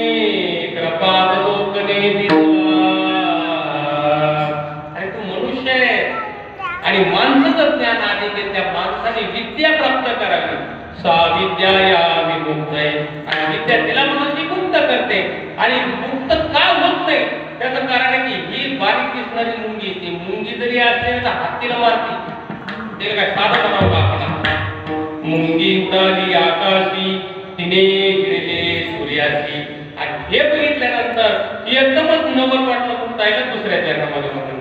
कृपाद लोकने दिला. अरे तू मनुष्य आहे आणि माणसाचं ज्ञान अधिक त्या माणसाने विद्या प्राप्त करावी. सा विद्या या विमुक्त आहे आणि विद्या तिला मनाची मुक्त करते. आणि मुक्त का होत नाही त्याचं कारण आहे की ही बारीक दिसणारी मुंगी, ती मुंगी जरी असली तर हातीला मारते. ते काय साधं म्हणावं का आपण? मुंगी उडाली आकाशी तिने गिरले सूर्याशी. आणि हे बघितल्यानंतर एकदमच नवल वाटलं म्हणून जायला दुसऱ्या चरणामध्ये म्हणून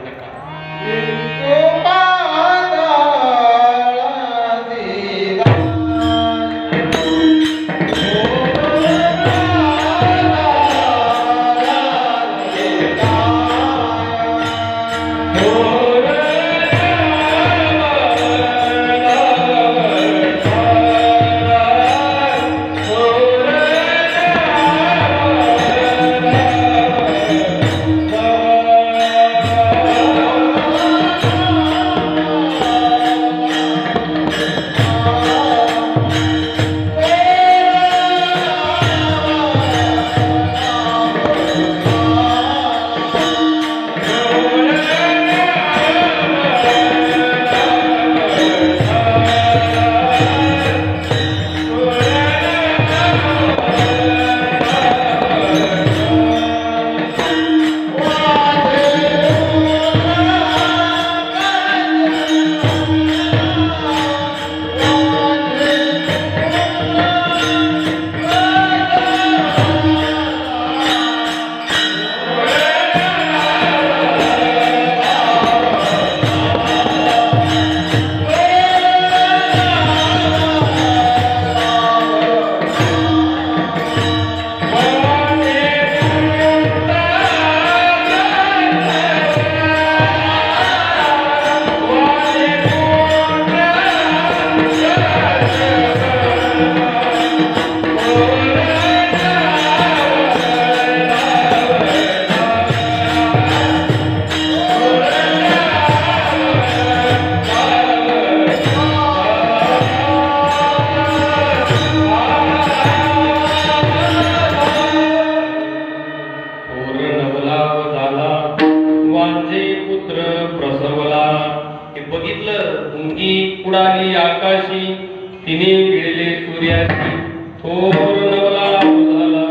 उडाली आकाशी तिने गिळले सूर्याशी. थोर नवला झाला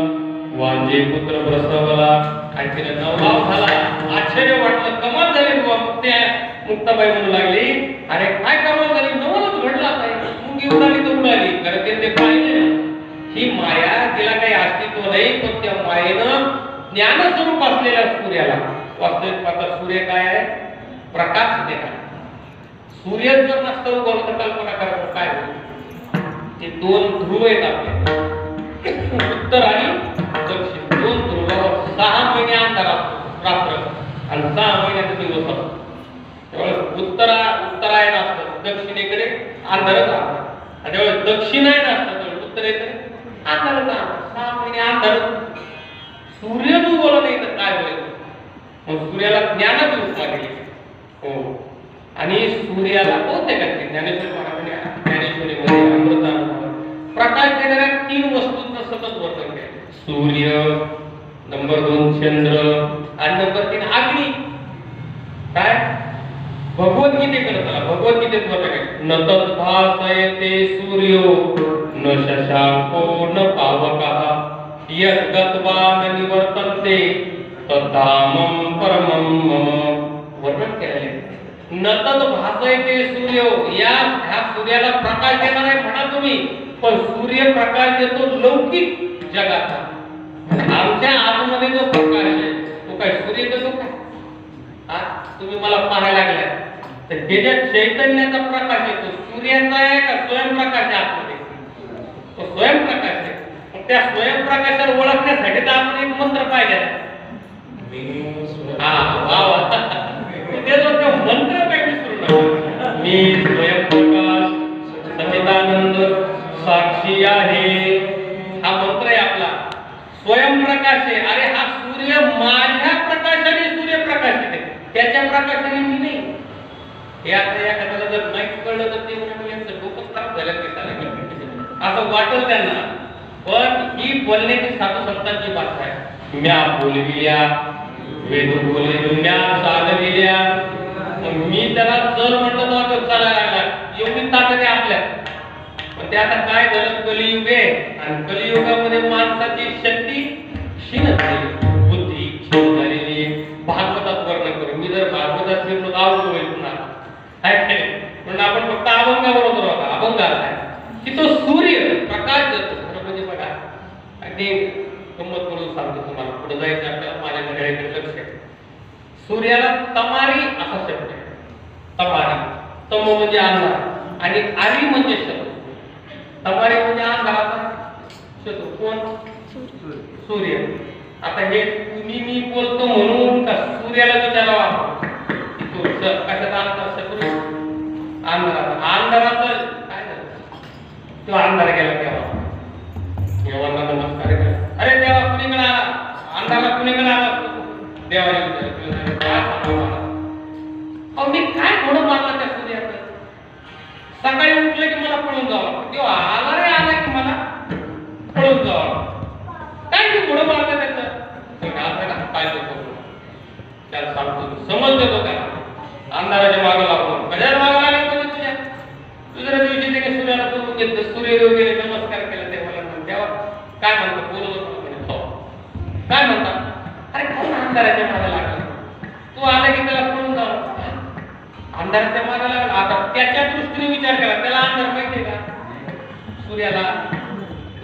वांजे पुत्र प्रसवला. आणि तिने नवलाव झाला. आश्चर्य वाटलं, कमाल झाली मुक्ताबाई म्हणू लागली, अरे काय कमाल झाली, नवलच घडला आहे. मुंगी उडाली तर उडाली, खरं ते पाहिजे ही माया, तिला काही अस्तित्व नाही. पण त्या मायेनं ज्ञानस्वरूप असलेल्या सूर्याला, वास्तविक पाहता सूर्य काय आहे? प्रकाश देणार. सूर्य जर नसतं उगवलं तर कल्पना करा काय होईल. ते दोन ध्रुव आहेत आपले, उत्तर आणि दक्षिण. दोन ध्रुवावर 6 महिने अंधार असतो रात्र आणि 6 महिन्याचा दिवस असतो. त्यावेळेस उत्तरायण असतं, दक्षिणेकडे अंधारच असतं. आणि त्यावेळेस दक्षिणायन असतं, त्यावेळेस उत्तरेकडे अंधारच असतं. 6 महिने अंधारच. सूर्य उगवला नाही तर काय होईल? मग सूर्याला ज्ञानच उपमा केली. हो, आणि सूर्याला कोणत्या करते? ज्ञानेश्वर महाराजांनी ज्ञानेश्वरीमध्ये अमृतानुभव प्रकाश देणाऱ्या 3 वस्तूंचं सतत वर्णन केलं. सूर्य, नंबर 2 चंद्र आणि नंबर 3 अग्नी. काय? भगवद्गीतेकडे चला, भगवद्गीतेत वर्णन केलं. न तद्भासयते सूर्यो न शशांको न पावकः यत् गत्वा न निवर्तन्ते तद्धामं परमं मम. वर्णन केलेले. नतद भासयते सूर्य, या सूर्याला प्रकाश देणार आहे म्हणा तुम्ही, पण सूर्य प्रकाश देतो लौकिक जगाचा. आमच्या आतमध्ये जो प्रकाश आहे तो काय सूर्य देतो का? तुम्ही मला पाहायला लागलाय तर हे जे चैतन्याचा प्रकाश येतो सूर्याचा आहे का स्वयंप्रकाश आहे आतमध्ये? तो स्वयंप्रकाश आहे. त्या स्वयंप्रकाशाला ओळखण्यासाठी तर आपण एक मंत्र पाहिजे. मंत्र काय विसरू नका. मी स्वयंप्रकाश सच्चिदानंद साक्षी आहे. हा मंत्र आहे आपला. स्वयंप्रकाश आहे. अरे हा सूर्य माझ्या प्रकाशाने सूर्यप्रकाश आहे, त्याच्या प्रकाशाने मी नाही. हे आता एखाद्याला जर नाही कळलं तर ते म्हणजे यांचं डोकं खराब झालं दिसायला असं वाटलं त्यांना. पण ही बोलण्याची साधू संतांची भाषा आहे. म्या बोलविल्या वेद बोले म्या चालविल्या. मी त्याला जर म्हटलं तर तो चालायला लागला. एवढी ताकद आहे आपल्यात. पण ते आता काय झालं, कलियुग आहे आणि कलियुगामध्ये माणसाची शक्ती क्षीण झाली, बुद्धी क्षीण झालेली. भागवतात वर्णन करू, मी जर भागवतात फिरलो आवड होईल पुन्हा म्हणून आपण फक्त अभंगाबरोबर होता. अभंग असा आहे की तो सूर्य प्रकाश देतो. म्हणजे बघा अगदी गंमत म्हणून सांगतो तुम्हाला, पुढे जायचं आपल्याला, माझ्या घड्याळीकडे लक्ष आहे. सूर्याला तमारी असा शब्द आहे. तमारी, तम म्हणजे अंधार आणि आरी म्हणजे शत्रू. तमारी म्हणजे अंधाराचा शत्रू कोण? सूर्य. आता हे तुम्ही मी बोलतो म्हणून का सूर्याला विचारावा कशाचा अंधार शत्रू? अंधाराचा. अंधाराचा काय झालं? तो अंधार गेला तेव्हा देवांना नमस्कार केला. अरे देवा कुणीकडे आला? अंधाराला कुणीकडे आला? देवाने विचारलं काय सांगू मला? अहो मी काय घोडं मारला त्या सूर्याचं? सकाळी उठलं की मला पळून जावं, तेव्हा आला रे आला की मला पळून जावं. काय ते घोडं मारलं त्याचं? काय ते करू त्याला सांगतो, समज देतो त्याला. अंधाराच्या मागं लागून कशाला मागं लागेल म्हणजे तुझ्या दुसऱ्या दिवशी त्याने सूर्याला बघून घेतलं, सूर्यदेवतेने नमस्कार केला. देवाला तेव्हा काय म्हणतो बोलत काय म्हणतात? अरे कोण अंधाराच्या मागे लागला? तू आला की त्याला पळून जाऊ. अंधाराच्या मागे लागला. आता त्याच्या दृष्टीने विचार करा, त्याला अंधार माहितीये का? सूर्याला.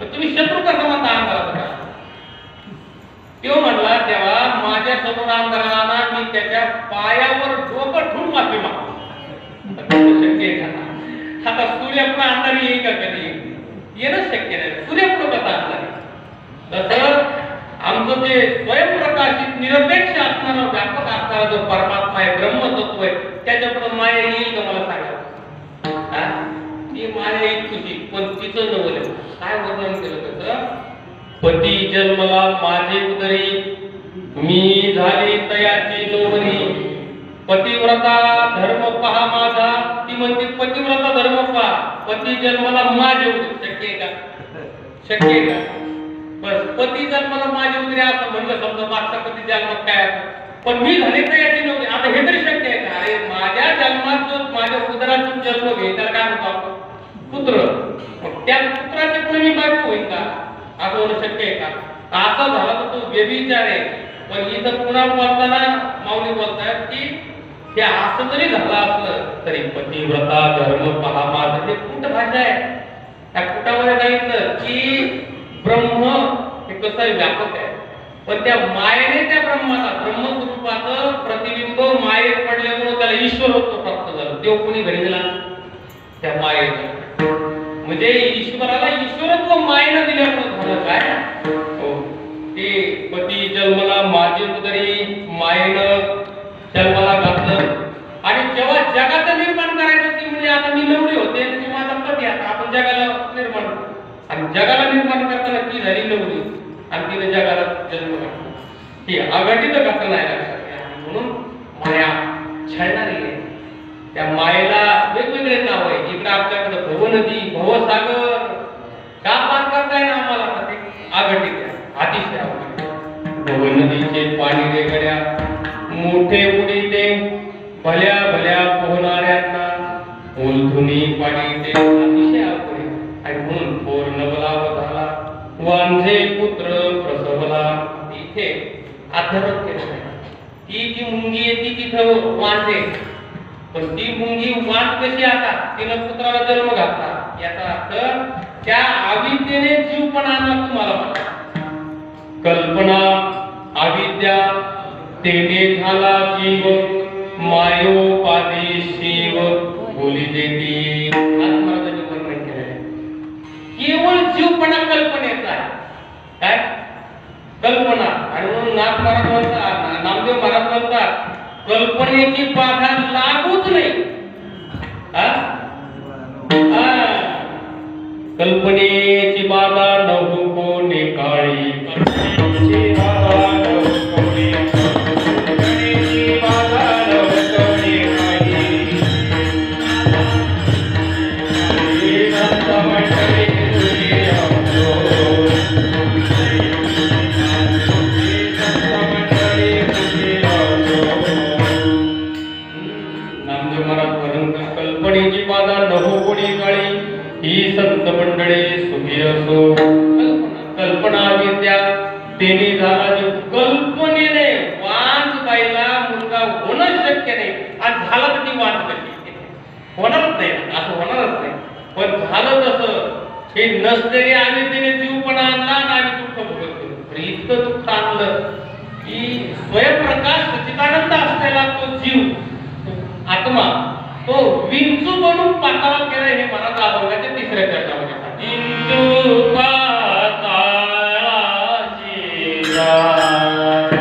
तर तुम्ही शत्रू कसा म्हणता अंधाराचा? तो म्हणला तेव्हा माझ्या समोर अंधाराला ना, मी त्याच्या पायावर डोकं ठेवून माफी मागतो. शक्य आहे का? आता सूर्य पण अंधार येईल का? कधी येणं शक्य नाही. सूर्य पण कसा अंधार आहे? तसं आमचं जे स्वयंप्रकाशित निरपेक्ष असणारा व्यापक असणारा जो परमात्मा आहे, ब्रह्मतत्व आहे, त्याच्याकडून माया येईल का मला सांगा? ती माया येईल तुझी, पण तिचं नवल काय वर्णन केलं त्याचं? पती जन्मला माझे उदरी, मी झाली तयाची लोहरी. पतिव्रता धर्म पहा माझा. ती म्हणते पतिव्रता धर्म पहा. पती जन्मला माझे उदरी. शक्य आहे का? शक्य आहे का? बस पती जन्मला माझे उदरी असं म्हणलं समजा, मागचा पती जन्मात काय, पण मी झाले तयाची लोहरी. आता हे तरी शक्य आहे का? अरे माझ्या जन्मात जो माझ्या उदरातून जन्म घेईल त्याला काय म्हणतो आपण? पुत्र. त्या पुत्राची पण मी बायको होईल का? असं होणं शक्य आहे का? असं झालं तर तो व्यभिचार आहे. पण इथं पुन्हा बोलताना माऊली बोलतायत की हे असं जरी झालं असलं तरी पतिव्रता धर्म पहा माझं. ते कुठ भाषा आहे? त्या कुटामध्ये सांगितलं की ब्रह्म हे कसं आहे, व्यापक आहे. पण त्या मायेने त्या ब्रह्माला, ब्रह्मस्वरूपाचं प्रतिबिंब मायेत पडल्यामुळे त्याला ईश्वरत्व प्राप्त झालं. देव कोणी घडी दिला? त्या मायेने. म्हणजे ईश्वराला ईश्वरत्व मायेनं दिल्यामुळे झालं काय? हो, ते पती जन्मला माझे उदरी, मायेनं जन्माला घातलं. आणि जेव्हा जगाचं निर्माण करायचं ती म्हणजे आता मी नवरी होते ती माझा पती, आता आपण जगाला निर्माण, आणि जगाला निर्माण करताना ती झाली नवरी आणि तिने जगाला जन्म घातला. ही अघटित घटना आहे लक्षात घ्या. म्हणून माया छळणारी आहे. त्या मायेला वेगवेगळे नाव आहे. इकडे आपल्याकडे भवनदी, भवसागर का पार करताय ना आम्हाला? अघटित आहे, अतिशय अवघड. भवनदीचे पाणी वेगळ्या मोठे उडीते, भल्या भल्या पोहणाऱ्यांना ओलधुनी पाणी ते अतिशय अवघड आहे. आणि म्हणून थोर नवला झाला, वांझे पुत्र प्रसवला. इथे अध्यात्म केलं आहे. ती जी मुंगी आहे ती तिथं वांझे, पण ती मुंगी वाट कशी? आता तिनं पुत्राला जन्म घातला. याचा अर्थ त्या अविद्येने जीव पण आणला तुम्हाला मला. कल्पना अविद्या तेने झाला जीव, मायोपादी शिव बोली देती. आत्मराजांनी वर्णन केलेलं आहे. केवळ जीवपणा कल्पनेचा आहे. काय कल्पना? आणि म्हणून नाथ महाराज म्हणतात, नामदेव महाराज म्हणतात, कल्पनेची बाधा लागूच नाही. कल्पनेची बाधा नको कोणी काळी, कल्पनेची बाधा नको कोणी, कल्पनेची बाधा नको कोणी काळी. विद्या तेने झाला जो कल्पनेने वांज बाईला मुलगा होणं शक्य नाही. आज झाला तर ती वांज कशी होणारच नाही, असं होणारच नाही. पण झालं तसं हे नसलेले आम्ही तिने जीवपणा आणला आणि आम्ही दुःख भोगतो. पण इतकं दुःख आणलं की स्वयंप्रकाश सच्चिदानंद असलेला तो जीव आत्मा तो विंचू बनून पाताळात गेला. हे मनात अभंगाच्या तिसऱ्या चरणामध्ये विंचू पाताळाची जाय.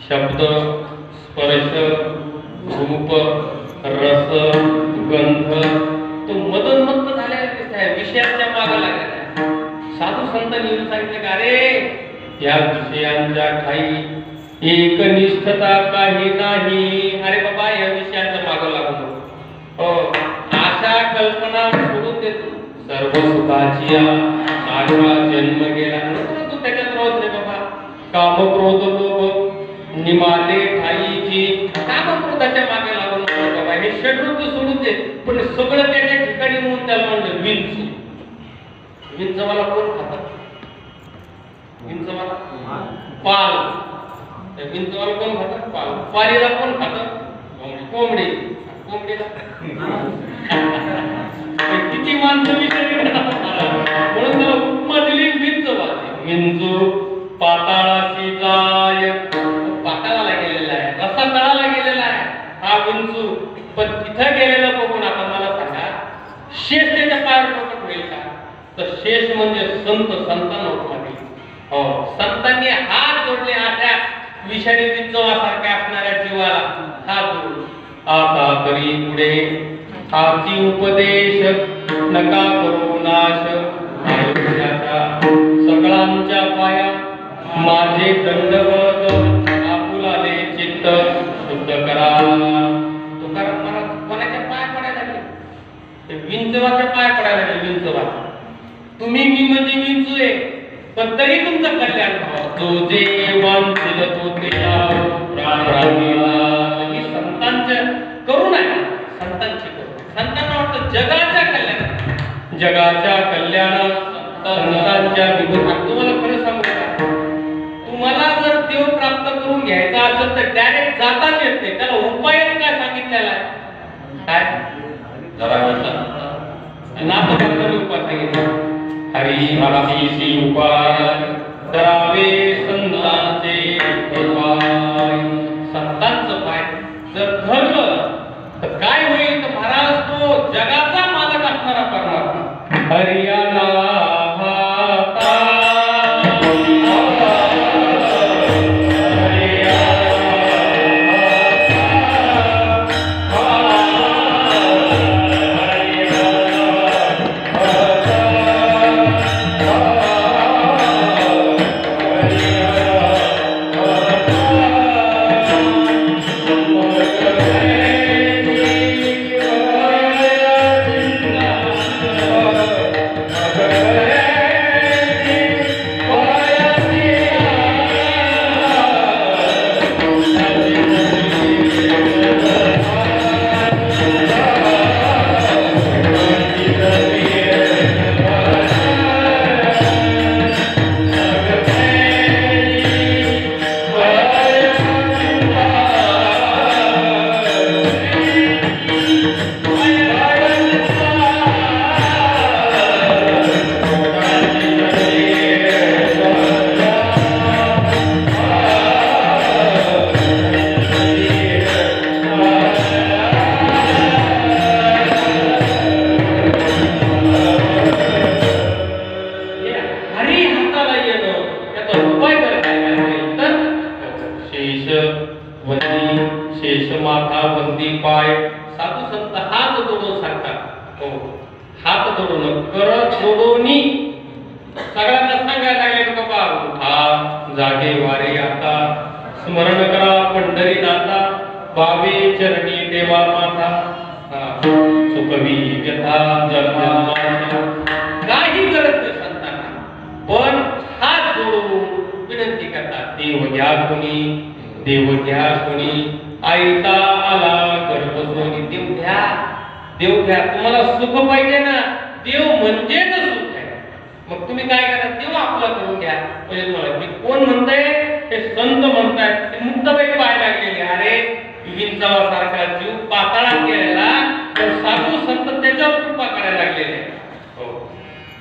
शब्द, स्पर्श, रूप, रस, गंध तो मदनमत्त झालेला दिसतोय, विषयांच्या मागे लागलेला आहे. साधू संतांनी येऊन सांगितलं का रे या विषयांच्या काही एकनिष्ठता काही नाही. अरे बाबा या विषयांच्या मागे लागू नको. हो आशा कल्पना सोडून देतो. सर्व सुखाची आशा जन्म गेला तू त्याच्यात राहत रे बाबा. काम क्रोध लोभ निमाले ठाईची कामक्रोधाच्या मागे लागून बाबा हे षड्रूप सोडून दे. पण सगळं त्याच्या ठिकाणी म्हणून त्याला म्हणलं विंच. विंचवाला कोण खातात? विंचवाला पाल. त्या विंचवाला कोण खातात? पाल. पालीला कोण खातात? कोंबडी. कोंबडीला किती माणसं विचारली म्हणून त्याला उपमा दिली विंचवाची. विंचू पाताळाची जाय. पाताळाला गेलेला आहे, रसा तळाला गेलेला आहे हा विंचू. पण तिथं गेलेलं बघून आता मला सांगा शेष त्याच्या पायावर प्रकट होईल का? तर शेष म्हणजे संत. संतांना उपमा दिली. हो संतांनी हात जोडले अशा विषारी विंचवासारख्या असणाऱ्या जीवाला हात जोडून. आता तरी पुढे हाची उपदेश नका करू नाश. आयुष्याच्या सगळ्यांच्या पाया माझे दंडवत. आपुलाले चित्त शुद्ध करा. तुकाराम महाराज कोणाच्या पाया पडायला लागले? विंचवा विंचवाच्या पाय पडायला लागले. विंचवा तुम्ही, मी म्हणजे विंचू आहे, पण तरी तुमचं कल्याण व्हावं. जो जे वांछिल तो त्याला प्राण राहिला. ही संतांच्या करुण आहे, संतांची करुण. संतांना वाटतं जगाच्या कल्याण, जगाच्या कल्याणात संतांच्या विरोधात. तुम्हाला खरं सांगू का, तुम्हाला जर देव प्राप्त करून घ्यायचा असेल तर डायरेक्ट जाताच येत नाही. त्याला उपाय काय सांगितलेला आहे? काय जरा नाथपंथाने उपाय सांगितला. हरी हरीशी उपाय करावे संतांचे उपाय. संतांचं पाय जर धरलं तर काय होईल? तर महाराज तो जगाचा मालक असणारा परमात्मा हरियाणा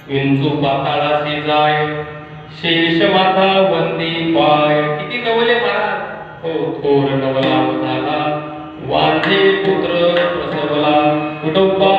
विंचू पाताळाशी जाय शेष माथा वंदी पाय. किती नवले महाराज. हो थोर नवला झाला वांझे पुत्र प्रसवला. कुटुंबा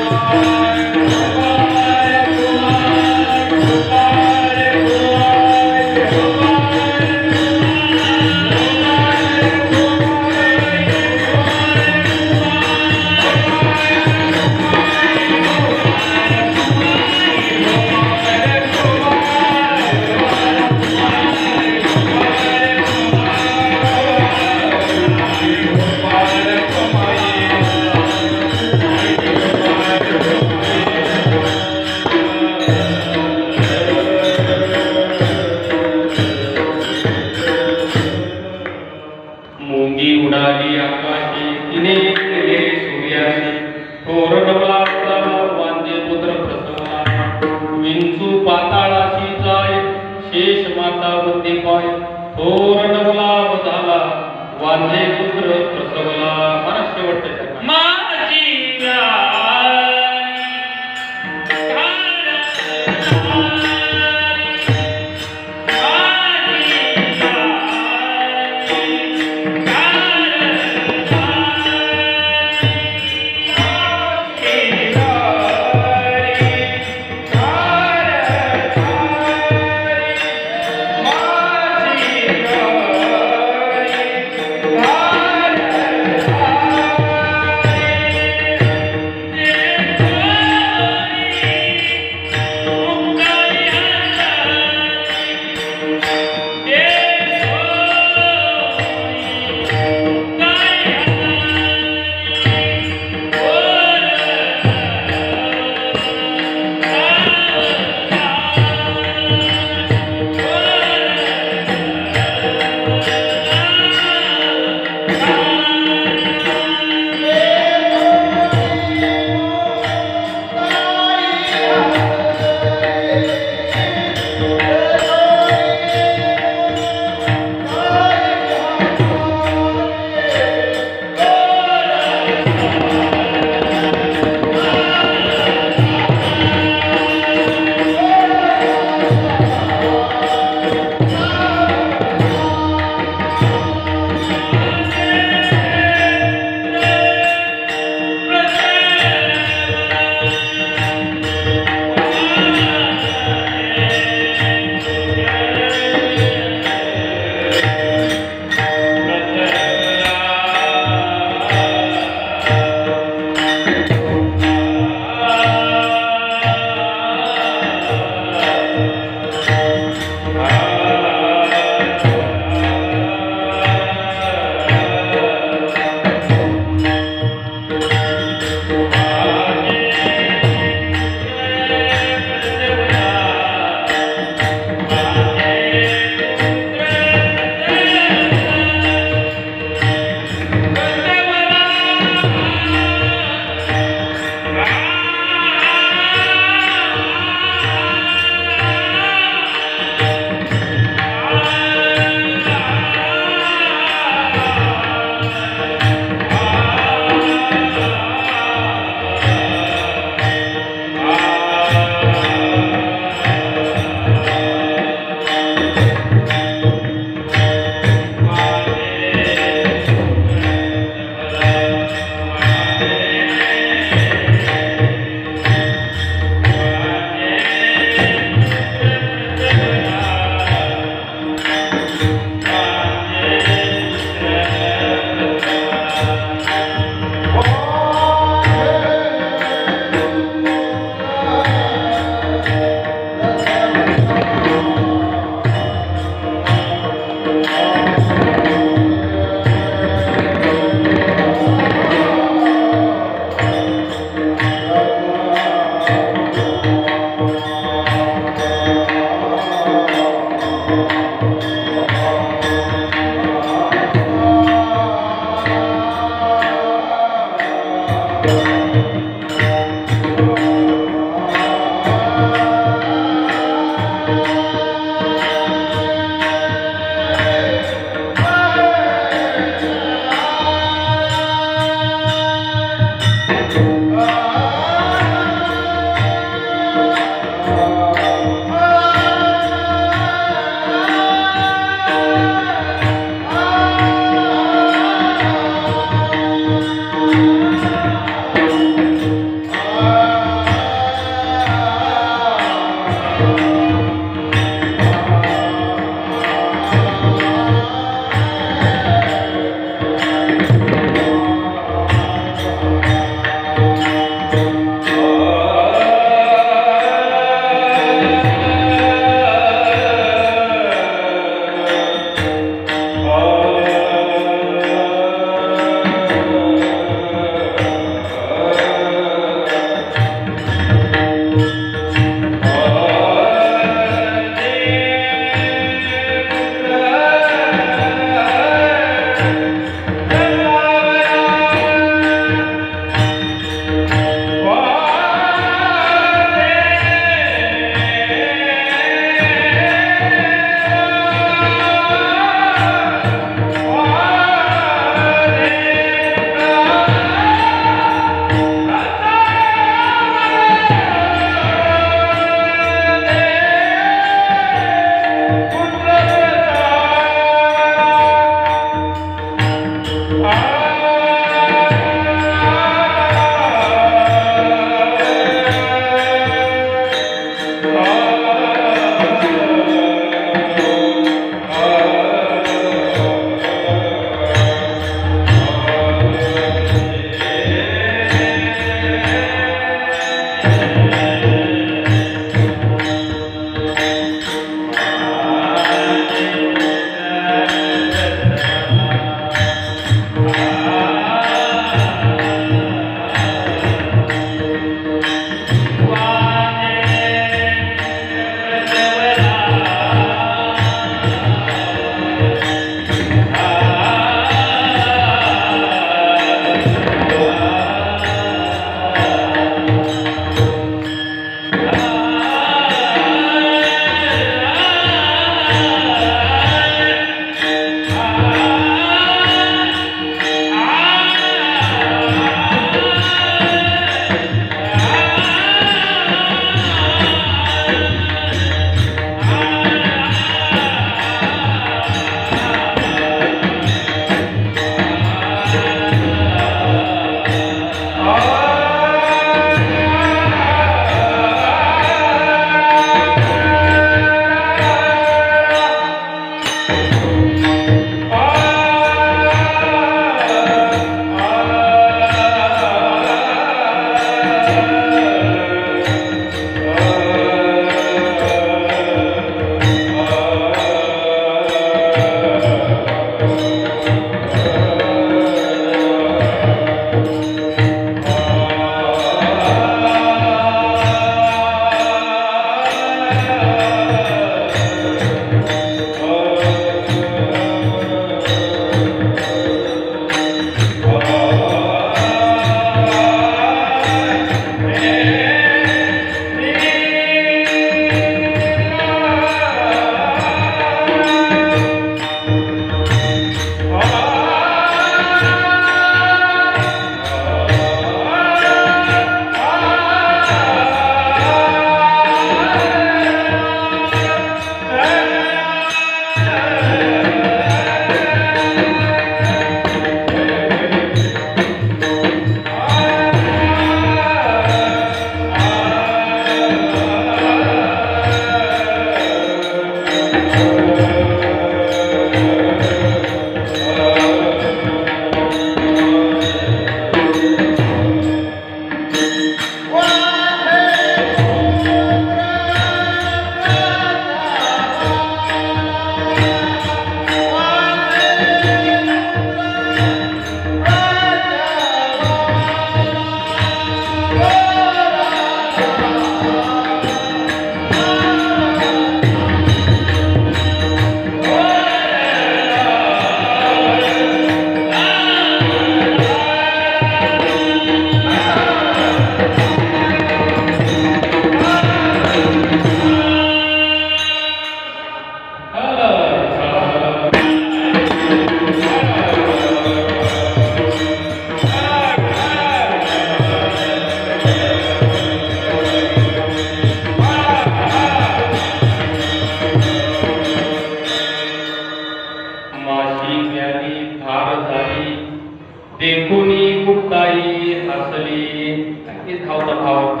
अगदी धावता भावार्थ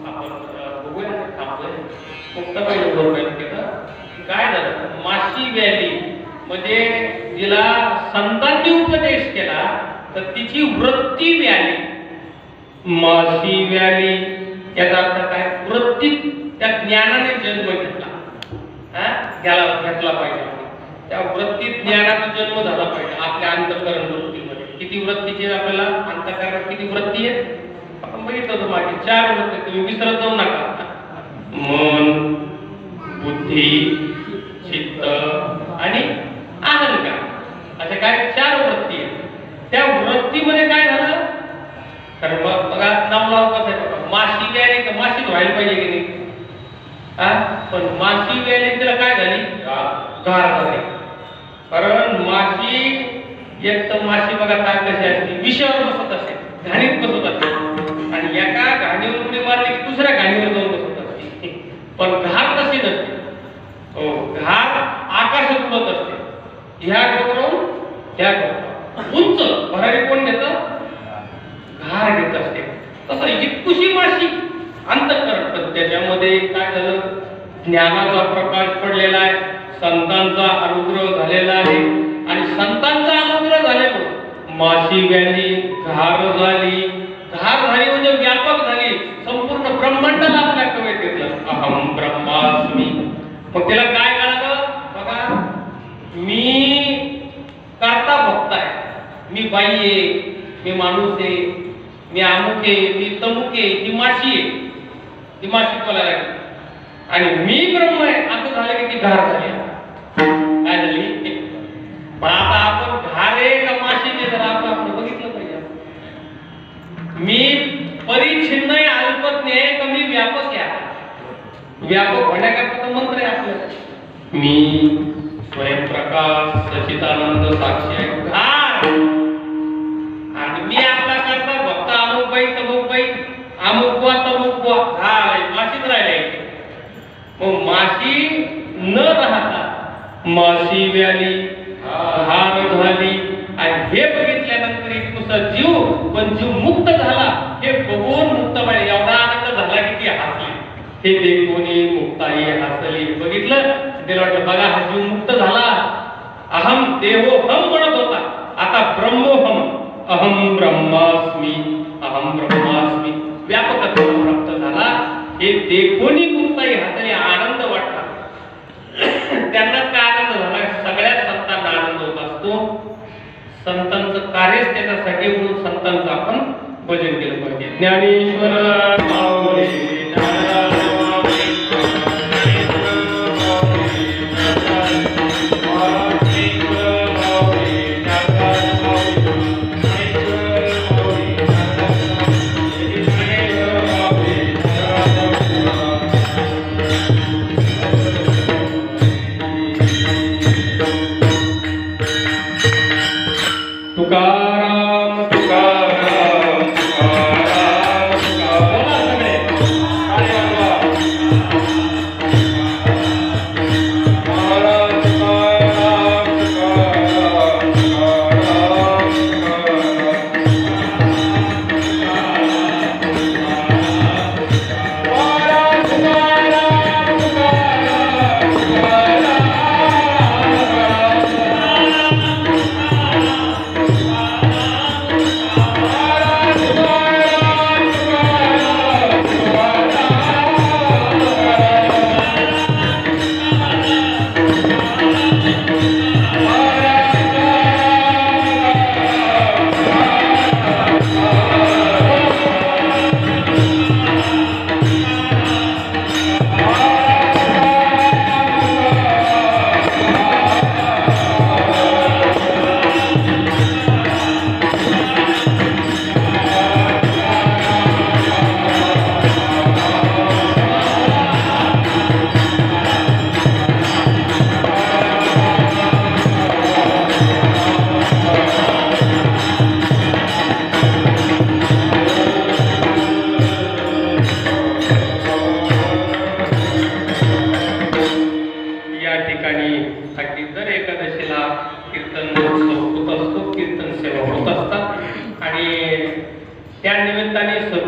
आपण बघूया थांबलोय मुक्ताबाई बरोबर केलं काय झालं माशी व्याली म्हणजे तिला संतांनी उपदेश केला तर तिची वृत्ती व्याली माशी व्याली याचा अर्थ काय वृत्ती त्या ज्ञानाने जन्म घेतला घेतला पाहिजे त्या वृत्तीत ज्ञानाचा जन्म झाला पाहिजे आपल्या अंतःकरण वृत्तीमध्ये किती वृत्तीची आपल्याला अंतःकरणात किती वृत्ती आहे आपण बघितलं होतं मागे 4 वृत्ती तुम्ही विसरत जाऊ नका मन बुद्धी चित्त आणि अहंकार अशा काय 4 वृत्ती आहेत त्या वृत्तीमध्ये काय झालं तर बघा नामलाव कसं आहे बघा माशी व्याली तर माशीच व्हायला पाहिजे की नाही पण माशी व्याली तिला काय झाली गार झाली कारण माशी एक तर माशी बघा काय कशी असते विषयावर बसत असते घाणीत बसत असते आणि एका घाणीवर उडी मारली की दुसऱ्या घाणीवर जाऊन बसत असते पण घार तशी नसते हो घार आकाशात उडत असते ह्या डोकरावून त्या डोकरावर उंच भरारी कोण घेतं घार घेत असते तसं इतकुशी माशी अंतःकरण पण त्याच्यामध्ये काय झालं ज्ञानाचा प्रकाश पडलेला आहे संतांचा अनुग्रह झालेला आहे आणि संतांचा अनुग्रह झाल्यामुळे माशी व्याली घार झाली म्हणजे व्यापक झाली संपूर्ण ब्रह्मांडाला आपल्या कवेत घेतलं अहम ब्रह्मास्मी मग त्याला काय कळलं बघा मी कर्ता भक्त आहे मी बाई आहे मी माणूस आहे मी अमुक आहे मी तमुक आहे ही माशी आहे ती माशी बोलायला लागली आणि मी ब्रह्म आहे असं झालं की ती घार झाली काय झाली पण आता आपण घार आहे का माशी आहे तर आपण बघितलं पाहिजे मी परिच्छिन्न आहे अल्पज्ञ आहे का मी व्यापक आहे व्यापक होण्याकरता मंत्र आहे आपल्याला मी स्वयंप्रकाश सचिदानंद साक्षी आहे घार आणि मी आपला करता भक्त अमुक बाई तमुक बाई अमुक बुवा तमुक बुवा झालंय माशीच राहिले मग माशी न राहता माशी व्याली हार झाली आणि हे बघितल्यानंतर इतकुसा जीव पण जीव मुक्त झाला हे बघून मुक्ताबाई एवढा आनंद झाला की ती हसली हे देखोनी मुक्ताई हसली बघितलं तिला वाटलं बघा हा जीव मुक्त झाला अहम देहोहम म्हणत होता आता ब्रह्मोहम अहम ब्रह्मास्मी व्यापकत्व प्राप्त झाला हे देखोनी मुक्ताई हसली आनंद वाटला त्यांनाच काय आनंद झाला सगळ्या संतांना आनंद होत असतो संतांचं कार्यच त्याच्यासाठी म्हणून संतांचं आपण भजन केलं पाहिजे ज्ञानेश्वर माऊली तुकाराम तुकाराम तुकाराम बोला सगळे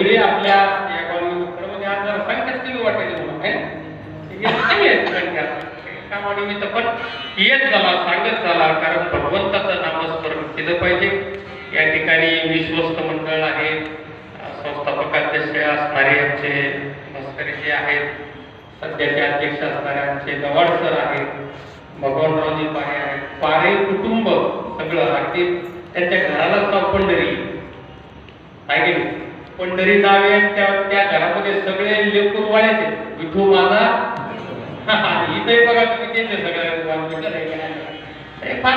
घरी आपल्या या कॉलनी खरं म्हणजे आज जरा संख्याच कमी वाटायची मला आहे ना. कमी आहे संख्या कामानिमित्त पण येत झाला सांगत झाला कारण भगवंताचं नामस्मरण केलं पाहिजे. या ठिकाणी विश्वस्त मंडळ आहे, संस्थापक अध्यक्ष असणारे आमचे भास्करजी आहेत, सध्याचे अध्यक्ष असणारे आमचे गवाड सर आहेत, भगवानरावजी पारे आहेत, पारे कुटुंब सगळं अगदी त्यांच्या घरालाच नाव पंढरी आहे की नाही. पंढरी नाव आहे त्या घरामध्ये सगळे लेकूर वाळ्याचे विठू माझा इथे बघा तुम्ही त्यांचे सगळ्या फार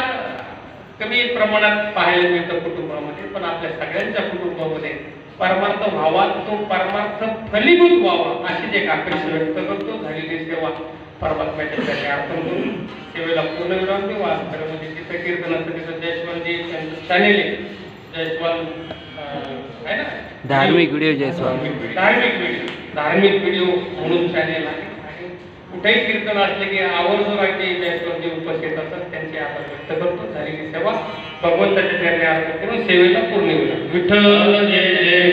कमी प्रमाणात पाहायला मिळतं कुटुंबामध्ये, पण आपल्या सगळ्यांच्या कुटुंबामध्ये परमार्थ व्हावा, तो परमार्थ फलीभूत व्हावा अशीच एक अपेक्षा व्यक्त करतो. झालेली सेवा परमात्म्याच्या चरणी अर्पण करून सेवेला पूर्णविराम देऊ. आज खरं म्हणजे तिथं कीर्तनाचं तिथं जयस्वालजी त्यांचं चॅनेल आहे, जयस्वाल आहे ना, धार्मिक व्हिडिओ जयस्वाल, धार्मिक व्हिडिओ म्हणून चॅनेल आहे. कुठेही कीर्तन असले की आवर्जून राहते जयस्वालजी उपस्थित असतात, त्यांचे आभार व्यक्त करतो. झालेली सेवा भगवंताच्या चरणी अर्पण करून सेवेला पूर्ण विठ्ठल जय जय